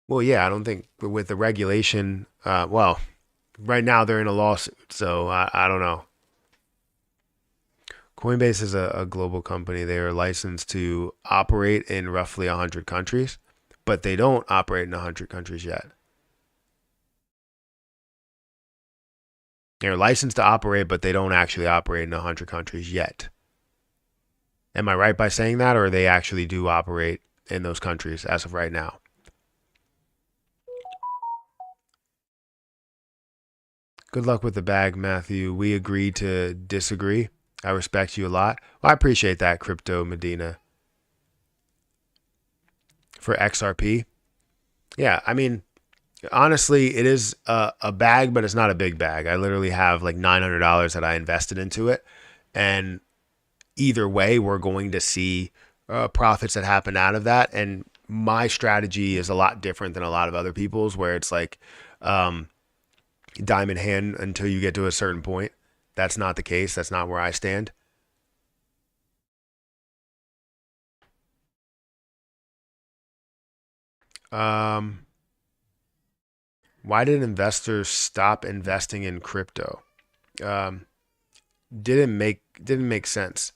Well, yeah, I don't think with the regulation, right now they're in a lawsuit, so I don't know. Coinbase is a global company. They are licensed to operate in roughly 100 countries, but they don't operate in 100 countries yet. They're licensed to operate, but they don't actually operate in 100 countries yet. Am I right by saying that, or they actually do operate in those countries as of right now? Good luck with the bag, Matthew. We agree to disagree. I respect you a lot. Well, I appreciate that, Crypto Medina. For XRP, yeah, I mean, honestly, it is a bag, but it's not a big bag. I literally have like $900 that I invested into it, and either way, we're going to see profits that happen out of that. And my strategy is a lot different than a lot of other people's, where it's like diamond hand until you get to a certain point. That's not the case. That's not where I stand. Why did investors stop investing in crypto? Um, didn't make sense.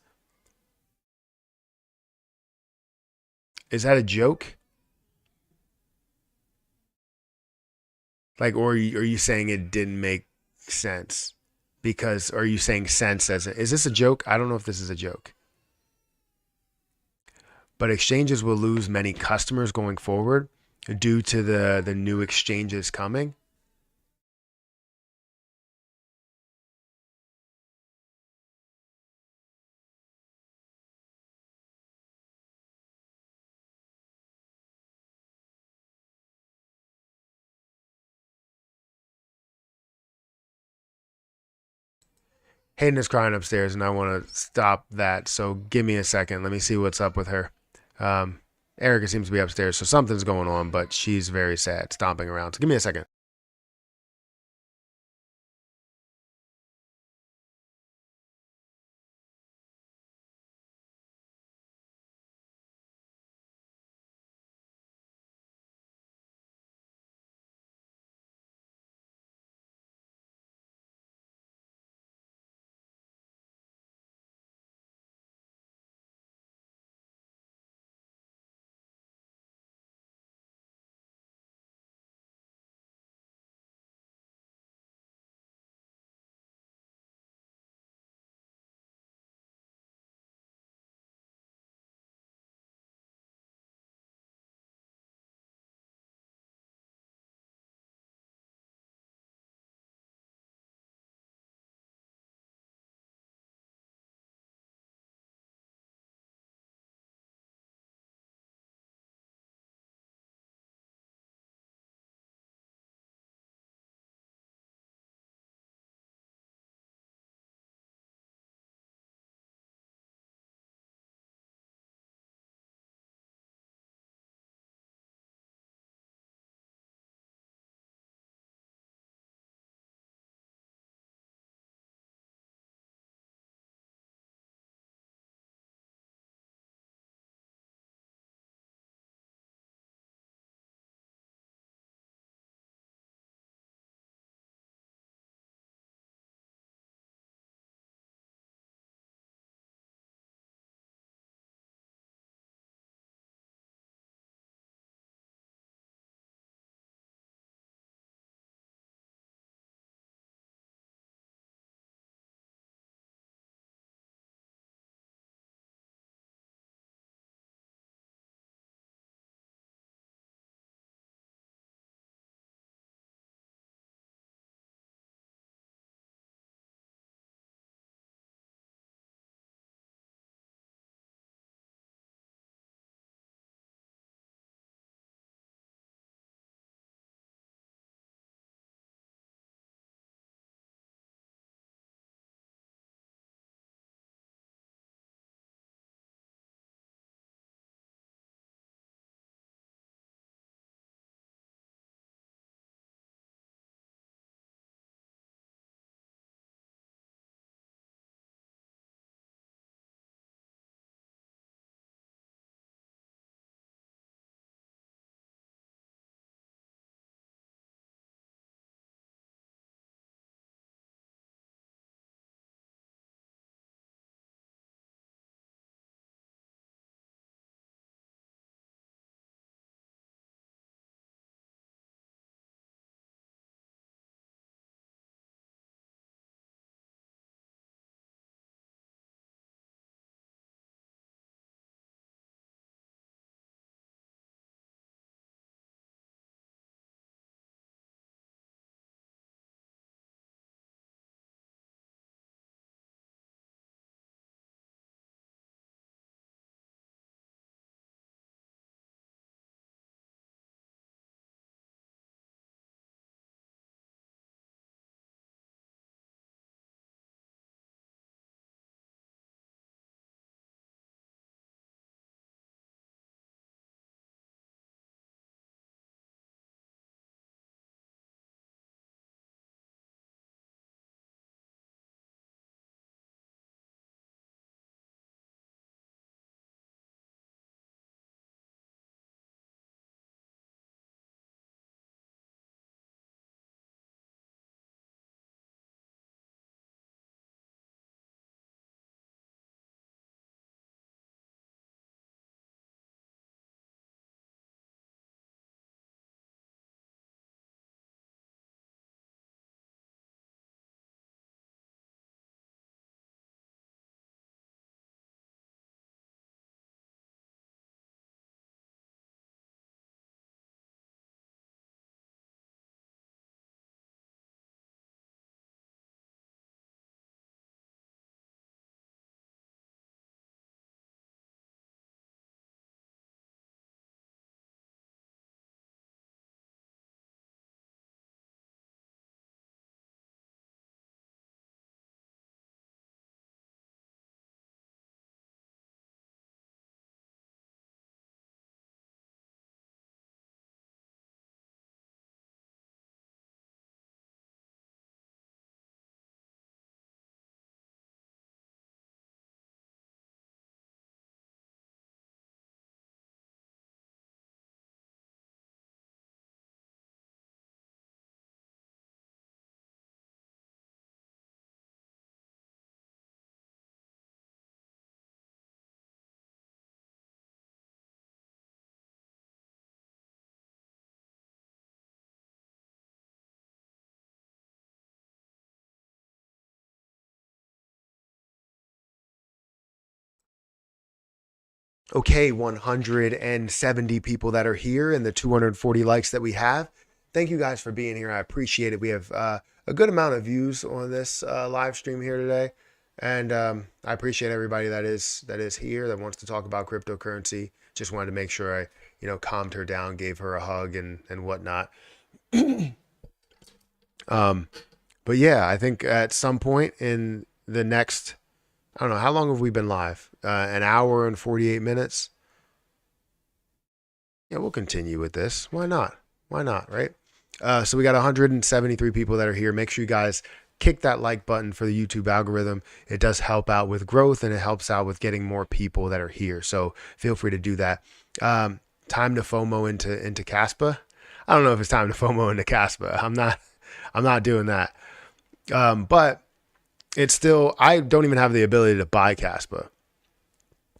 Is that a joke? Like, or are you saying it didn't make sense? Because, or are you saying sense as is this a joke? I don't know if this is a joke. But exchanges will lose many customers going forward due to the new exchanges coming. Hayden is crying upstairs, and I want to stop that. So give me a second. Let me see what's up with her. Um, Erica seems to be upstairs, so something's going on, but she's very sad, stomping around. So give me a second. Okay, 170 people that are here and the 240 likes that we have. Thank you guys for being here. I appreciate it. We have a good amount of views on this live stream here today, and I appreciate everybody that is here that wants to talk about cryptocurrency. Just wanted to make sure I calmed her down, gave her a hug and whatnot. But yeah, I think at some point in the next, I don't know, how long have we been live? An hour and 48 minutes. Yeah, we'll continue with this. Why not? Why not, right? So we got 173 people that are here. Make sure you guys kick that like button for the YouTube algorithm. It does help out with growth and it helps out with getting more people that are here. So feel free to do that. Time to FOMO into Caspa. I don't know if it's time to FOMO into Caspa. I'm not doing that. But it's still, I don't even have the ability to buy Caspa.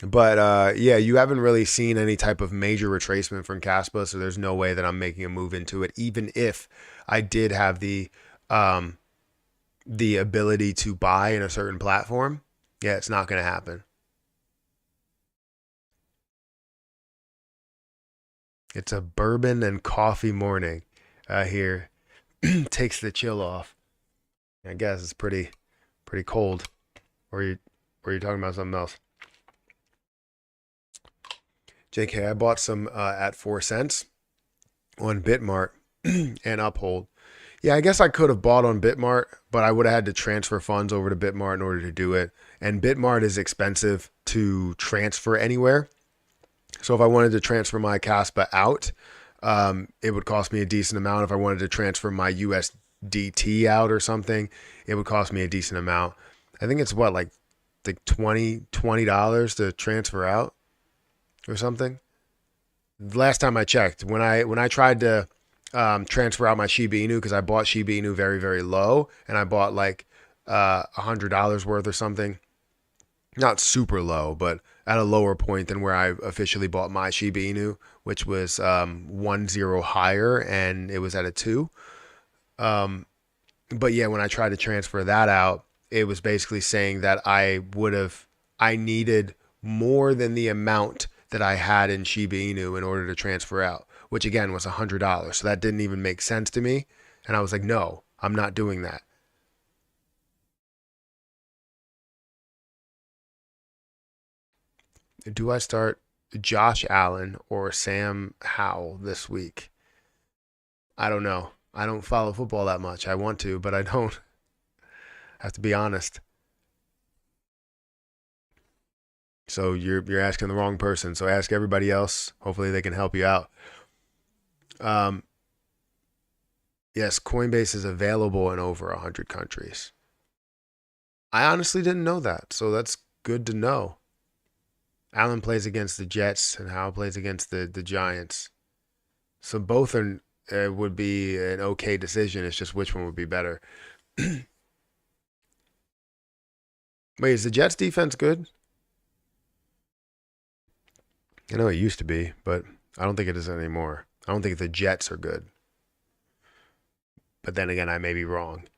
But yeah, you haven't really seen any type of major retracement from Caspa, so there's no way that I'm making a move into it, even if I did have the ability to buy in a certain platform. Yeah, it's not going to happen. It's a bourbon and coffee morning here. Takes the chill off. I guess it's pretty cold. Or you talking about something else? JK, I bought some at 4 cents on Bitmart and Uphold. Yeah, I guess I could have bought on Bitmart, but I would have had to transfer funds over to Bitmart in order to do it. And Bitmart is expensive to transfer anywhere. So if I wanted to transfer my Caspa out, it would cost me a decent amount. If I wanted to transfer my USDT out or something, it would cost me a decent amount. I think it's what, like $20 to transfer out or something. Last time I checked, when I tried to transfer out my Shiba Inu, because I bought Shiba Inu very, very low, and I bought like $100 worth or something. Not super low, but at a lower point than where I officially bought my Shiba Inu, which was 1 0 higher, and it was at a 2. But yeah, when I tried to transfer that out, it was basically saying that I needed more than the amount that I had in Shiba Inu in order to transfer out, which again was $100. So that didn't even make sense to me. And I was like, no, I'm not doing that. Do I start Josh Allen or Sam Howell this week? I don't know. I don't follow football that much. I want to, but I don't. I have to be honest. So you're asking the wrong person. So ask everybody else. Hopefully they can help you out. Um, yes, Coinbase is available in over 100 countries. I honestly didn't know that, so that's good to know. Allen plays against the Jets and Howell plays against the Giants. So both are would be an okay decision. It's just which one would be better. Wait, is the Jets defense good? I know it used to be, but I don't think it is anymore. I don't think the Jets are good. But then again, I may be wrong.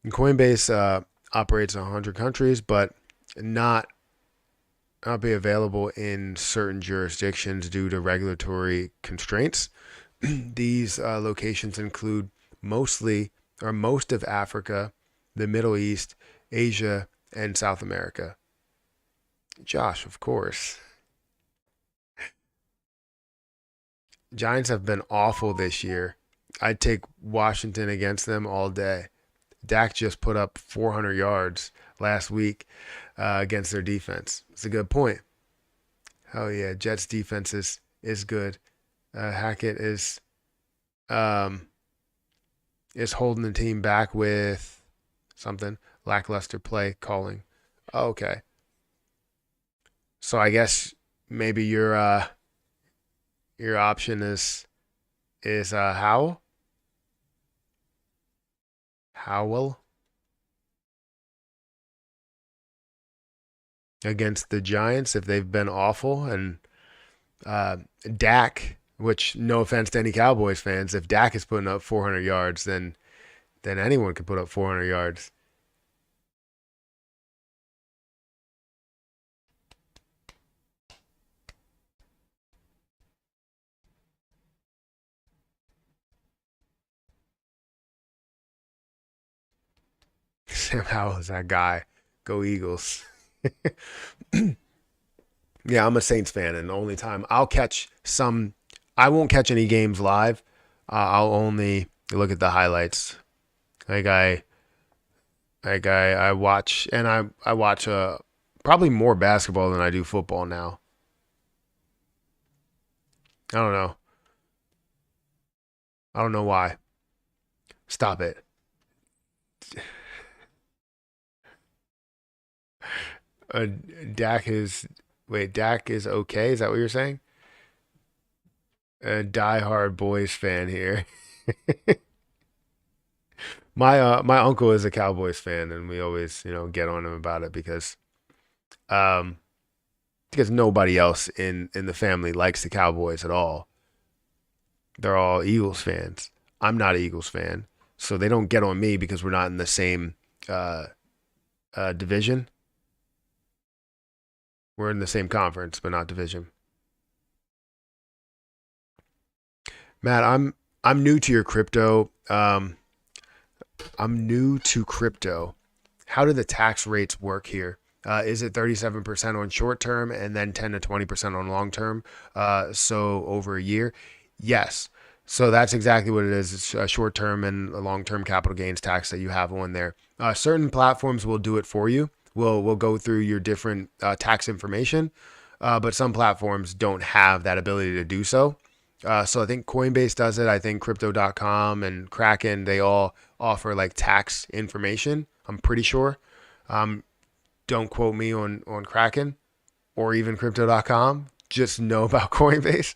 And Coinbase operates in 100 countries, but not be available in certain jurisdictions due to regulatory constraints. These locations include most of Africa, the Middle East, Asia, and South America. Josh, of course. Giants have been awful this year. I'd take Washington against them all day. Dak just put up 400 yards last week against their defense. It's a good point. Oh yeah, Jets defense is good. Hackett is holding the team back with something lackluster play calling. Oh, okay. So I guess maybe your option is Howell against the Giants if they've been awful, and Dak, which no offense to any Cowboys fans, if Dak is putting up 400 yards, then anyone could put up 400 yards. Sam Howell is that guy. Go Eagles. Yeah, I'm a Saints fan, and the only time I'll catch some, I won't catch any games live. I'll only look at the highlights. Like I watch, and I watch probably more basketball than I do football now. I don't know. I don't know why. Stop it. Uh, Dak is Dak is okay. Is that what you're saying? A diehard boys fan here. My uncle is a Cowboys fan, and we always get on him about it um because nobody else in the family likes the Cowboys at all. They're all Eagles fans. I'm not an Eagles fan, so they don't get on me because we're not in the same uh, division. We're in the same conference, but not division. Matt, I'm new to your crypto. I'm new to crypto. How do the tax rates work here? Is it 37% on short term and then 10 to 20% on long term? So over a year? Yes. So that's exactly what it is. It's a short term and a long term capital gains tax that you have on there. Certain platforms will do it for you. We'll go through your different tax information, but some platforms don't have that ability to do so. So I think Coinbase does it. I think Crypto.com and Kraken, they all offer like tax information. I'm pretty sure. Um, don't quote me on Kraken or even Crypto.com. Just know about Coinbase.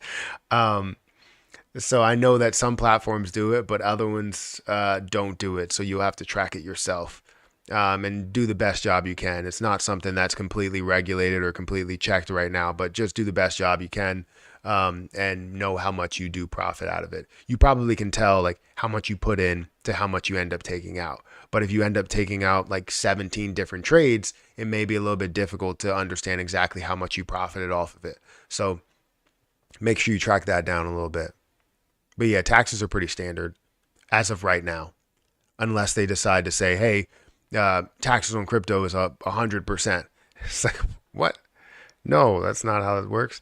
Um, so I know that some platforms do it, but other ones don't do it. So you'll have to track it yourself and do the best job you can. It's not something that's completely regulated or completely checked right now, but just do the best job you can and know how much you do profit out of it. You probably can tell like how much you put in to how much you end up taking out. But if you end up taking out like 17 different trades, it may be a little bit difficult to understand exactly how much you profited off of it. So make sure you track that down a little bit. But yeah, taxes are pretty standard as of right now, unless they decide to say, hey, taxes on crypto is up 100%. It's like, what? No, that's not how it works.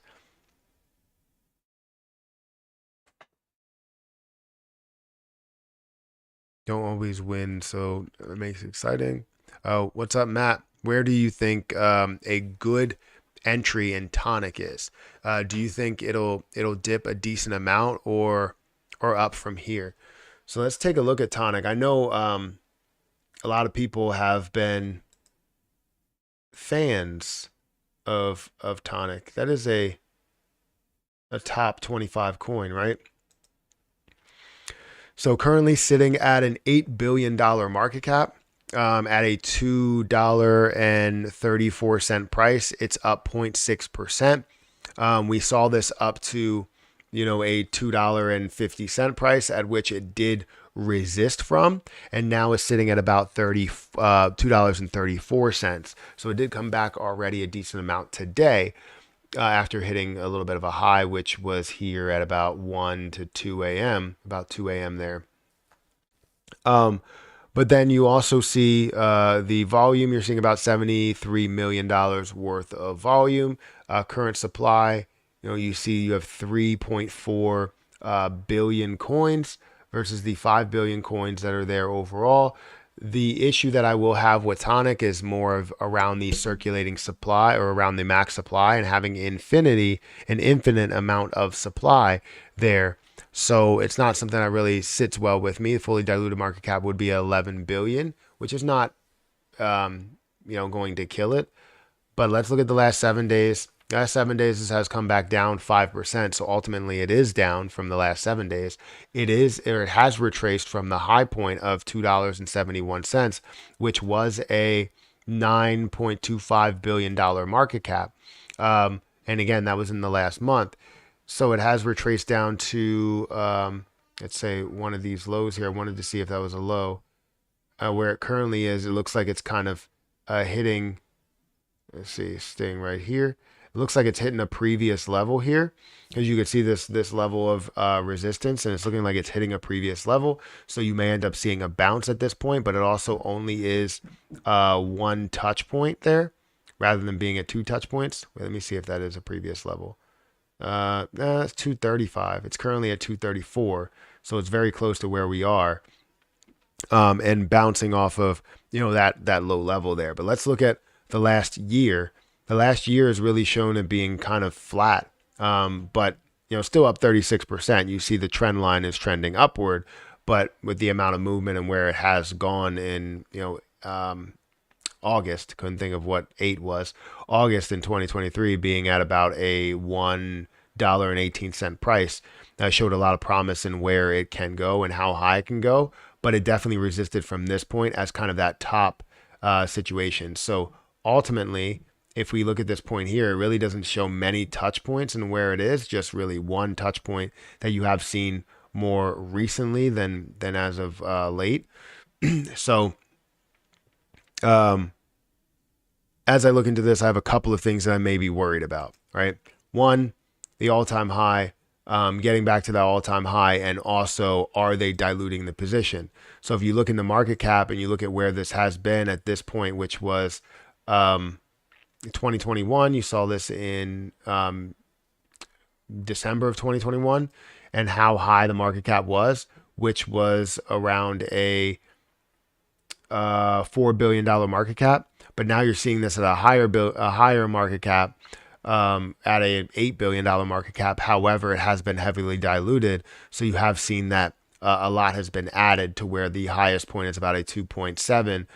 Don't always win, so it makes it exciting. What's up, Matt? Where do you think a good entry in tonic is? Do you think it'll dip a decent amount or up from here? So let's take a look at tonic. I know a lot of people have been fans of tonic. That is a top 25 coin, right? So currently sitting at an $8 billion market cap, at a $2.34 price. It's up 0.6%. We saw this up to, a $2.50 price at which it did resist from, and now is sitting at about $2.34. So it did come back already a decent amount today. After hitting a little bit of a high, which was here at about 1 to 2 a.m., about 2 a.m. there. But then you also see the volume. You're seeing about $73 million worth of volume. Current supply, you see you have 3.4 billion coins versus the 5 billion coins that are there overall. The issue that I will have with tonic is more of around the circulating supply or around the max supply and having an infinite amount of supply there. So it's not something that really sits well with me. The fully diluted market cap would be 11 billion, which is not, going to kill it. But let's look at the last 7 days. Last 7 days, this has come back down 5%. So ultimately, it is down from the last 7 days. It has retraced from the high point of $2.71, which was a $9.25 billion market cap. And again, that was in the last month. So it has retraced down to, let's say, one of these lows here. I wanted to see if that was a low. Where it currently is, it looks like it's kind of hitting, let's see, staying right here. It looks like it's hitting a previous level here, because you can see this level of resistance, and it's looking like it's hitting a previous level. So you may end up seeing a bounce at this point, but it also only is one touch point there rather than being at two touch points. Wait, let me see if that is a previous level. It's 235. It's currently at 234, so it's very close to where we are, and bouncing off of that low level there. But let's look at the last year. The last year is really shown as being kind of flat, but still up 36%. You see the trend line is trending upward, but with the amount of movement and where it has gone in August, couldn't think of what 8 was. August in 2023 being at about a $1.18 price. That showed a lot of promise in where it can go and how high it can go, but it definitely resisted from this point as kind of that top situation. So ultimately, if we look at this point here, it really doesn't show many touch points and where it is, just really one touch point that you have seen more recently than as of late. So as I look into this, I have a couple of things that I may be worried about, right? One, the all-time high, getting back to that all-time high, and also, are they diluting the position? So if you look in the market cap and you look at where this has been at this point, which was 2021, you saw this in December of 2021, and how high the market cap was, which was around a $4 billion market cap. But now you're seeing this at a higher market cap, at a $8 billion market cap. However, it has been heavily diluted. So you have seen that a lot has been added to where the highest point is about a 2.7,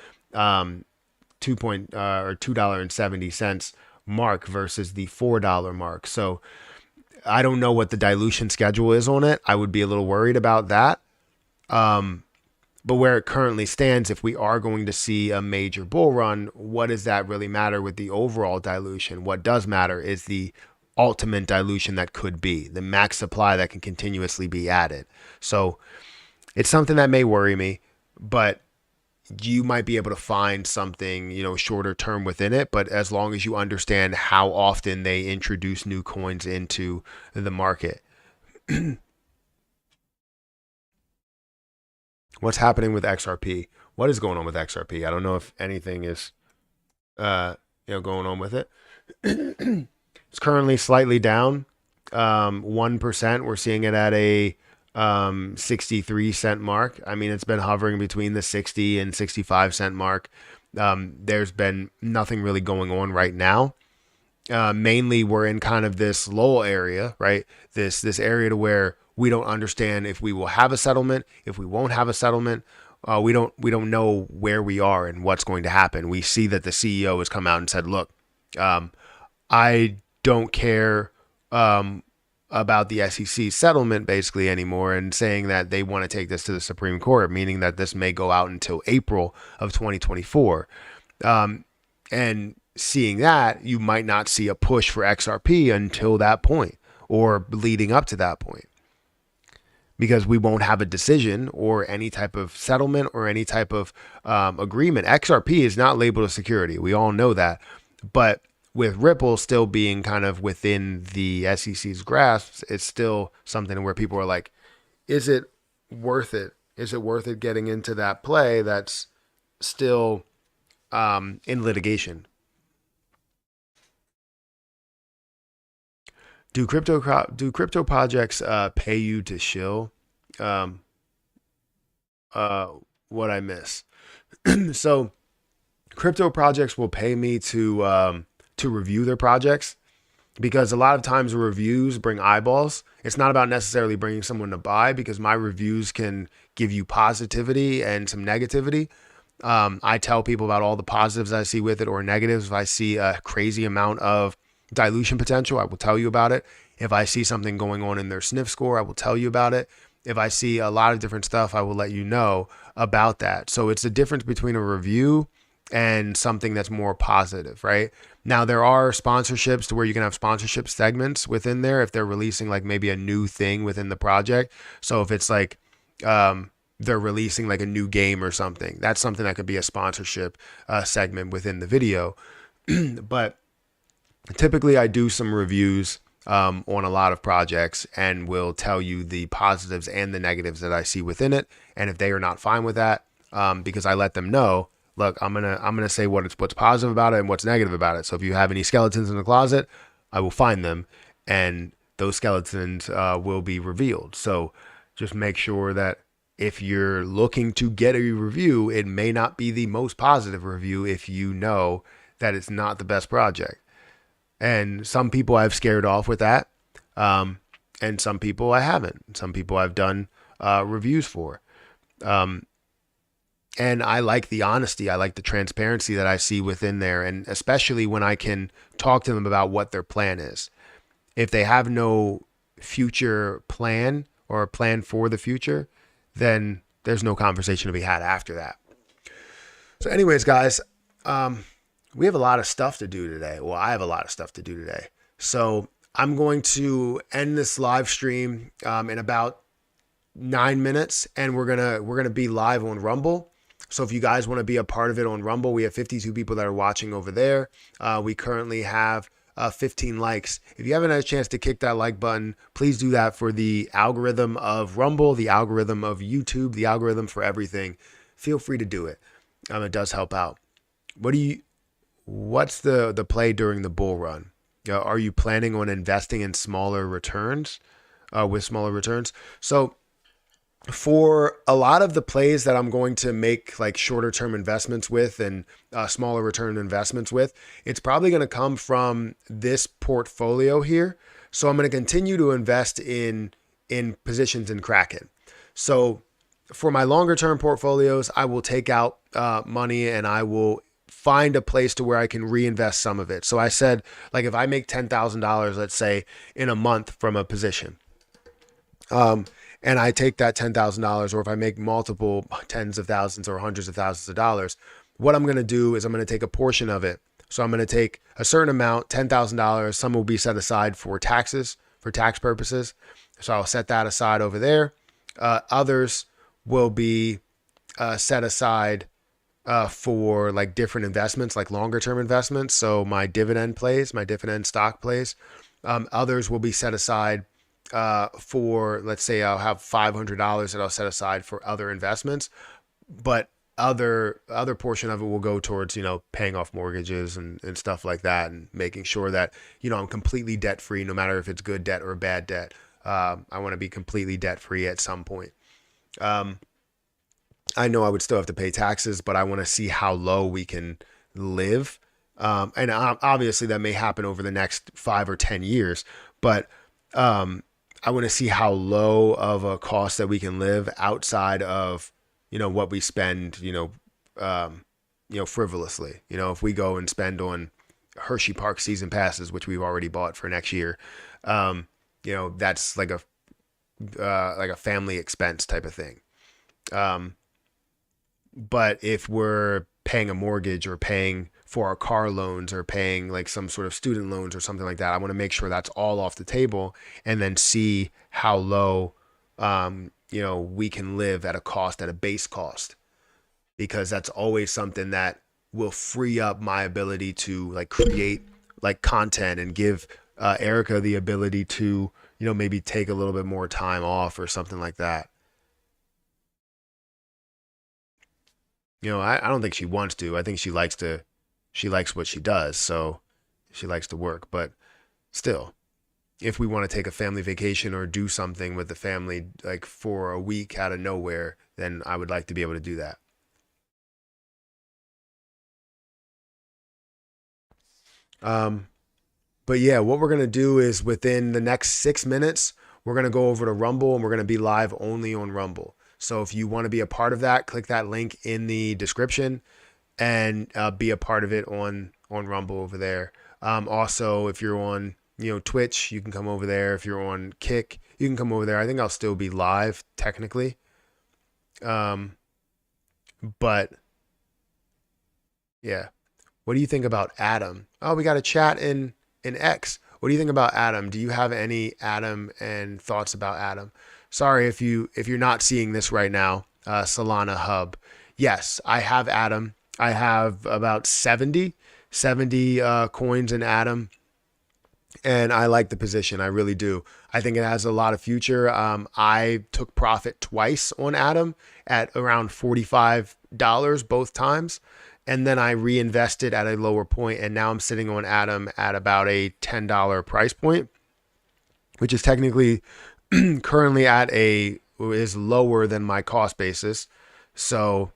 $2.70 mark versus the $4 mark. So I don't know what the dilution schedule is on it. I would be a little worried about that. But where it currently stands, if we are going to see a major bull run, what does that really matter with the overall dilution? What does matter is the ultimate dilution that could be, the max supply that can continuously be added. So it's something that may worry me, but you might be able to find something, shorter term within it. But as long as you understand how often they introduce new coins into the market. What's happening with XRP? What is going on with XRP? I don't know if anything is, going on with it. It's currently slightly down, 1%. We're seeing it at a 63-cent mark. I mean, it's been hovering between the 60 and 65-cent mark. There's been nothing really going on right now. Mainly, we're in kind of this lull area, right? This area to where we don't understand if we will have a settlement, if we won't have a settlement. We don't know where we are and what's going to happen. We see that the CEO has come out and said, look, I don't care about the SEC settlement basically anymore, and saying that they want to take this to the Supreme Court, meaning that this may go out until April of 2024. And seeing that, you might not see a push for XRP until that point or leading up to that point, because we won't have a decision or any type of settlement or any type of agreement. XRP is not labeled a security. We all know that. But with Ripple still being kind of within the SEC's grasp, it's still something where people are like, is it worth it? Is it worth it getting into that play that's still in litigation? Do crypto projects pay you to shill? What I miss. So crypto projects will pay me to review their projects, because a lot of times reviews bring eyeballs. It's not about necessarily bringing someone to buy, because my reviews can give you positivity and some negativity. I tell people about all the positives I see with it, or negatives. If I see a crazy amount of dilution potential, I will tell you about it. If I see something going on in their sniff score, I will tell you about it. If I see a lot of different stuff, I will let you know about that. So it's the difference between a review and something that's more positive, right? Now, there are sponsorships to where you can have sponsorship segments within there if they're releasing like maybe a new thing within the project. So if it's like they're releasing like a new game or something, that's something that could be a sponsorship segment within the video. But typically I do some reviews on a lot of projects and will tell you the positives and the negatives that I see within it. And if they are not fine with that, because I let them know, look, I'm gonna say what's positive about it and what's negative about it. So if you have any skeletons in the closet, I will find them, and those skeletons will be revealed. So just make sure that if you're looking to get a review, it may not be the most positive review if you know that it's not the best project. And some people I've scared off with that. And some people I haven't. Some people I've done reviews for. And I like the honesty. I like the transparency that I see within there. And especially when I can talk to them about what their plan is. If they have no future plan or a plan for the future, then there's no conversation to be had after that. So anyways, guys, we have a lot of stuff to do today. Well, I have a lot of stuff to do today. So I'm going to end this live stream in about 9 minutes, and we're gonna be live on Rumble. So if you guys want to be a part of it on Rumble, we have 52 people that are watching over there. We currently have 15 likes. If you haven't had a chance to kick that like button, please do that for the algorithm of Rumble, the algorithm of YouTube, the algorithm for everything. Feel free to do it. It does help out. What's the play during the bull run? Are you planning on investing in smaller returns, with smaller returns? So for a lot of the plays that I'm going to make like shorter term investments with and smaller return investments with, it's probably going to come from this portfolio here. So I'm going to continue to invest in positions in Kraken. So for my longer term portfolios, I will take out money and I will find a place to where I can reinvest some of it. So I said, like if I make $10,000, let's say in a month from a position, and I take that $10,000, or if I make multiple tens of thousands or hundreds of thousands of dollars, what I'm going to do is I'm going to take a portion of it. So I'm going to take a certain amount, $10,000. Some will be set aside for taxes, for tax purposes. So I'll set that aside over there. Others will be set aside for like different investments, like longer term investments. So my dividend plays, my dividend stock plays. Others will be set aside for, let's say I'll have $500 that I'll set aside for other investments, but other portion of it will go towards, paying off mortgages and stuff like that, and making sure that, I'm completely debt free, no matter if it's good debt or bad debt. I want to be completely debt free at some point. I know I would still have to pay taxes, but I want to see how low we can live. And obviously that may happen over the next 5 or 10 years, but, I want to see how low of a cost that we can live outside of, what we spend, frivolously. If we go and spend on Hershey Park season passes, which we've already bought for next year, that's like a family expense type of thing. But if we're paying a mortgage or paying for our car loans or paying like some sort of student loans or something like that, I want to make sure that's all off the table, and then see how low, we can live at a base cost, because that's always something that will free up my ability to like create like content and give Erica the ability to, maybe take a little bit more time off or something like that. I don't think she wants to. I think she likes what she does. So she likes to work, but still, if we want to take a family vacation or do something with the family, like for a week out of nowhere, then I would like to be able to do that. But yeah, what we're going to do is within the next 6 minutes, we're going to go over to Rumble, and we're going to be live only on Rumble. So if you want to be a part of that, click that link in the description and be a part of it on Rumble over there. Also, if you're on, Twitch, you can come over there. If you're on Kick, you can come over there. I think I'll still be live technically. But yeah. What do you think about Adam? Oh, we got a chat in X. What do you think about Adam? Do you have any Adam and thoughts about Adam? Sorry if you're not seeing this right now. Solana Hub. Yes, I have Adam. I have about 70 coins in Adam. and I like the position. I really do. I think it has a lot of future. I took profit twice on Atom at around $45 both times. And then I reinvested at a lower point, and now I'm sitting on Atom at about a $10 price point, which is technically currently is lower than my cost basis. So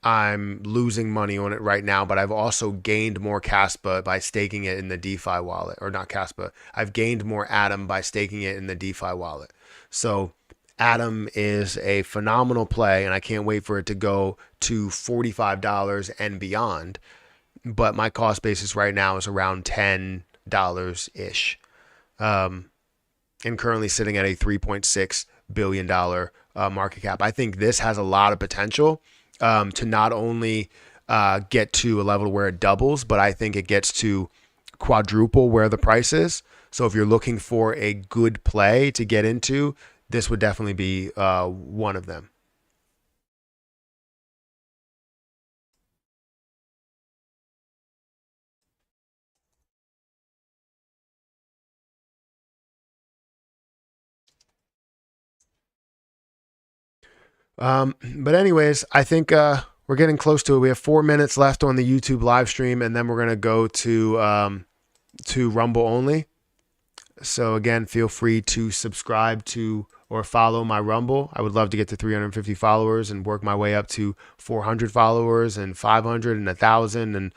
I'm losing money on it right now, but I've also gained more Caspa by staking it in the DeFi wallet, or not Caspa. I've gained more Atom by staking it in the DeFi wallet. So Atom is a phenomenal play, and I can't wait for it to go to $45 and beyond. But my cost basis right now is around $10 ish, and currently sitting at a $3.6 billion market cap. I think this has a lot of potential to not only get to a level where it doubles, but I think it gets to quadruple where the price is. So if you're looking for a good play to get into, this would definitely be one of them. But anyways, I think we're getting close to it. We have 4 minutes left on the YouTube live stream, and then we're gonna go to Rumble only. So again, feel free to subscribe to or follow my Rumble. I would love to get to 350 followers and work my way up to 400 followers and 500 and 1,000, and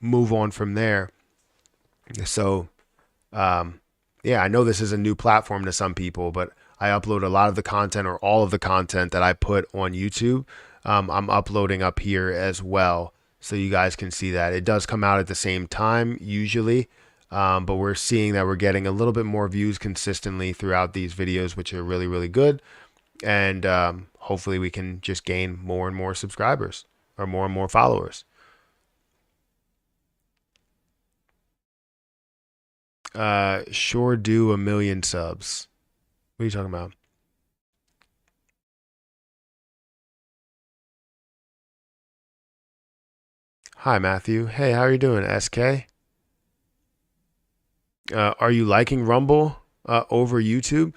move on from there. So yeah, I know this is a new platform to some people, but I upload a lot of the content, or all of the content that I put on YouTube. I'm uploading up here as well, so you guys can see that. It does come out at the same time usually, but we're seeing that we're getting a little bit more views consistently throughout these videos, which are really, really good. And hopefully we can just gain more and more subscribers, or more and more followers. Sure do 1 million subs. What are you talking about? Hi, Matthew. Hey, how are you doing, SK? Are you liking Rumble over YouTube?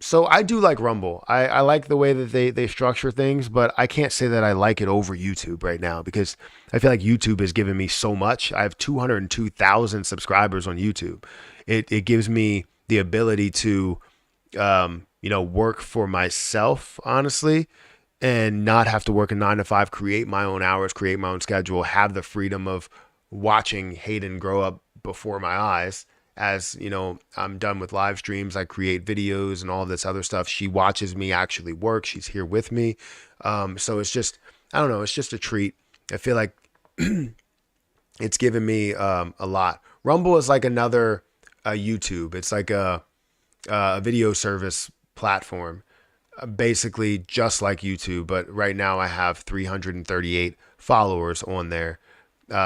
So I do like Rumble. I like the way that they structure things, but I can't say that I like it over YouTube right now, because I feel like YouTube has given me so much. I have 202,000 subscribers on YouTube. It gives me the ability to work for myself, honestly, and not have to work a 9 to 5, create my own hours, create my own schedule, have the freedom of watching Hayden grow up before my eyes. As I'm done with live streams, I create videos and all this other stuff. She watches me actually work. She's here with me. So it's just, I don't know, it's just a treat. I feel like it's given me a lot. Rumble is like another YouTube. It's like a video service platform, basically just like YouTube. But right now I have 338 followers on there.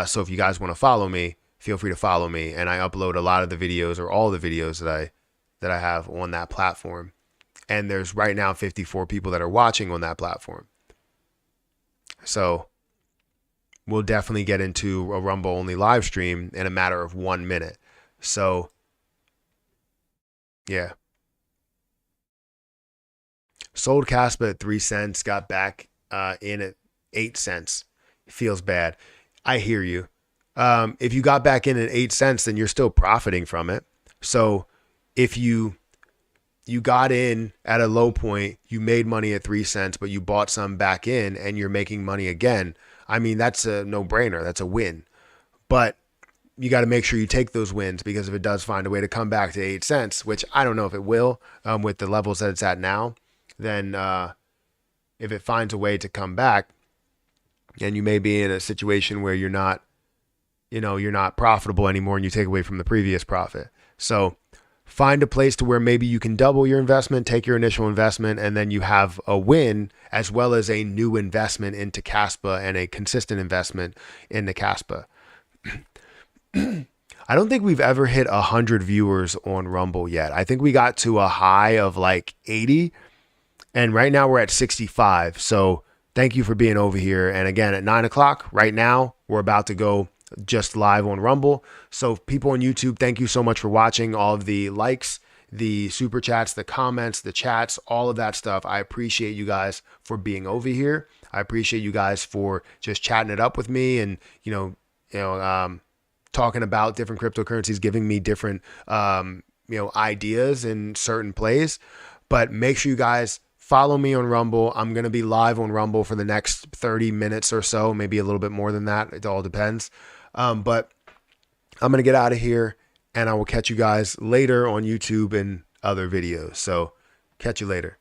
So if you guys want to follow me, feel free to follow me. And I upload a lot of the videos, or all the videos that I have on that platform. And there's right now 54 people that are watching on that platform. So we'll definitely get into a Rumble only live stream in a matter of 1 minute. So yeah. Sold Caspa at 3 cents, got back in at 8 cents. Feels bad. I hear you. If you got back in at 8 cents, then you're still profiting from it. So if you got in at a low point, you made money at 3 cents, but you bought some back in and you're making money again, I mean, that's a no-brainer. That's a win. But you got to make sure you take those wins, because if it does find a way to come back to 8 cents, which I don't know if it will, with the levels that it's at now, then if it finds a way to come back, and you may be in a situation where you're not profitable anymore, and you take away from the previous profit. So find a place to where maybe you can double your investment, take your initial investment, and then you have a win, as well as a new investment into Caspa and a consistent investment into Caspa. I don't think we've ever hit 100 viewers on Rumble yet. I think we got to a high of like 80, and right now we're at 65. So thank you for being over here. And again, at 9 o'clock right now, we're about to go just live on Rumble. So people on YouTube, thank you so much for watching. All of the likes, the super chats, the comments, the chats, all of that stuff. I appreciate you guys for being over here. I appreciate you guys for just chatting it up with me and, talking about different cryptocurrencies, giving me different, ideas in certain plays. But make sure you guys follow me on Rumble. I'm going to be live on Rumble for the next 30 minutes or so, maybe a little bit more than that. It all depends. But I'm going to get out of here, and I will catch you guys later on YouTube and other videos. So catch you later.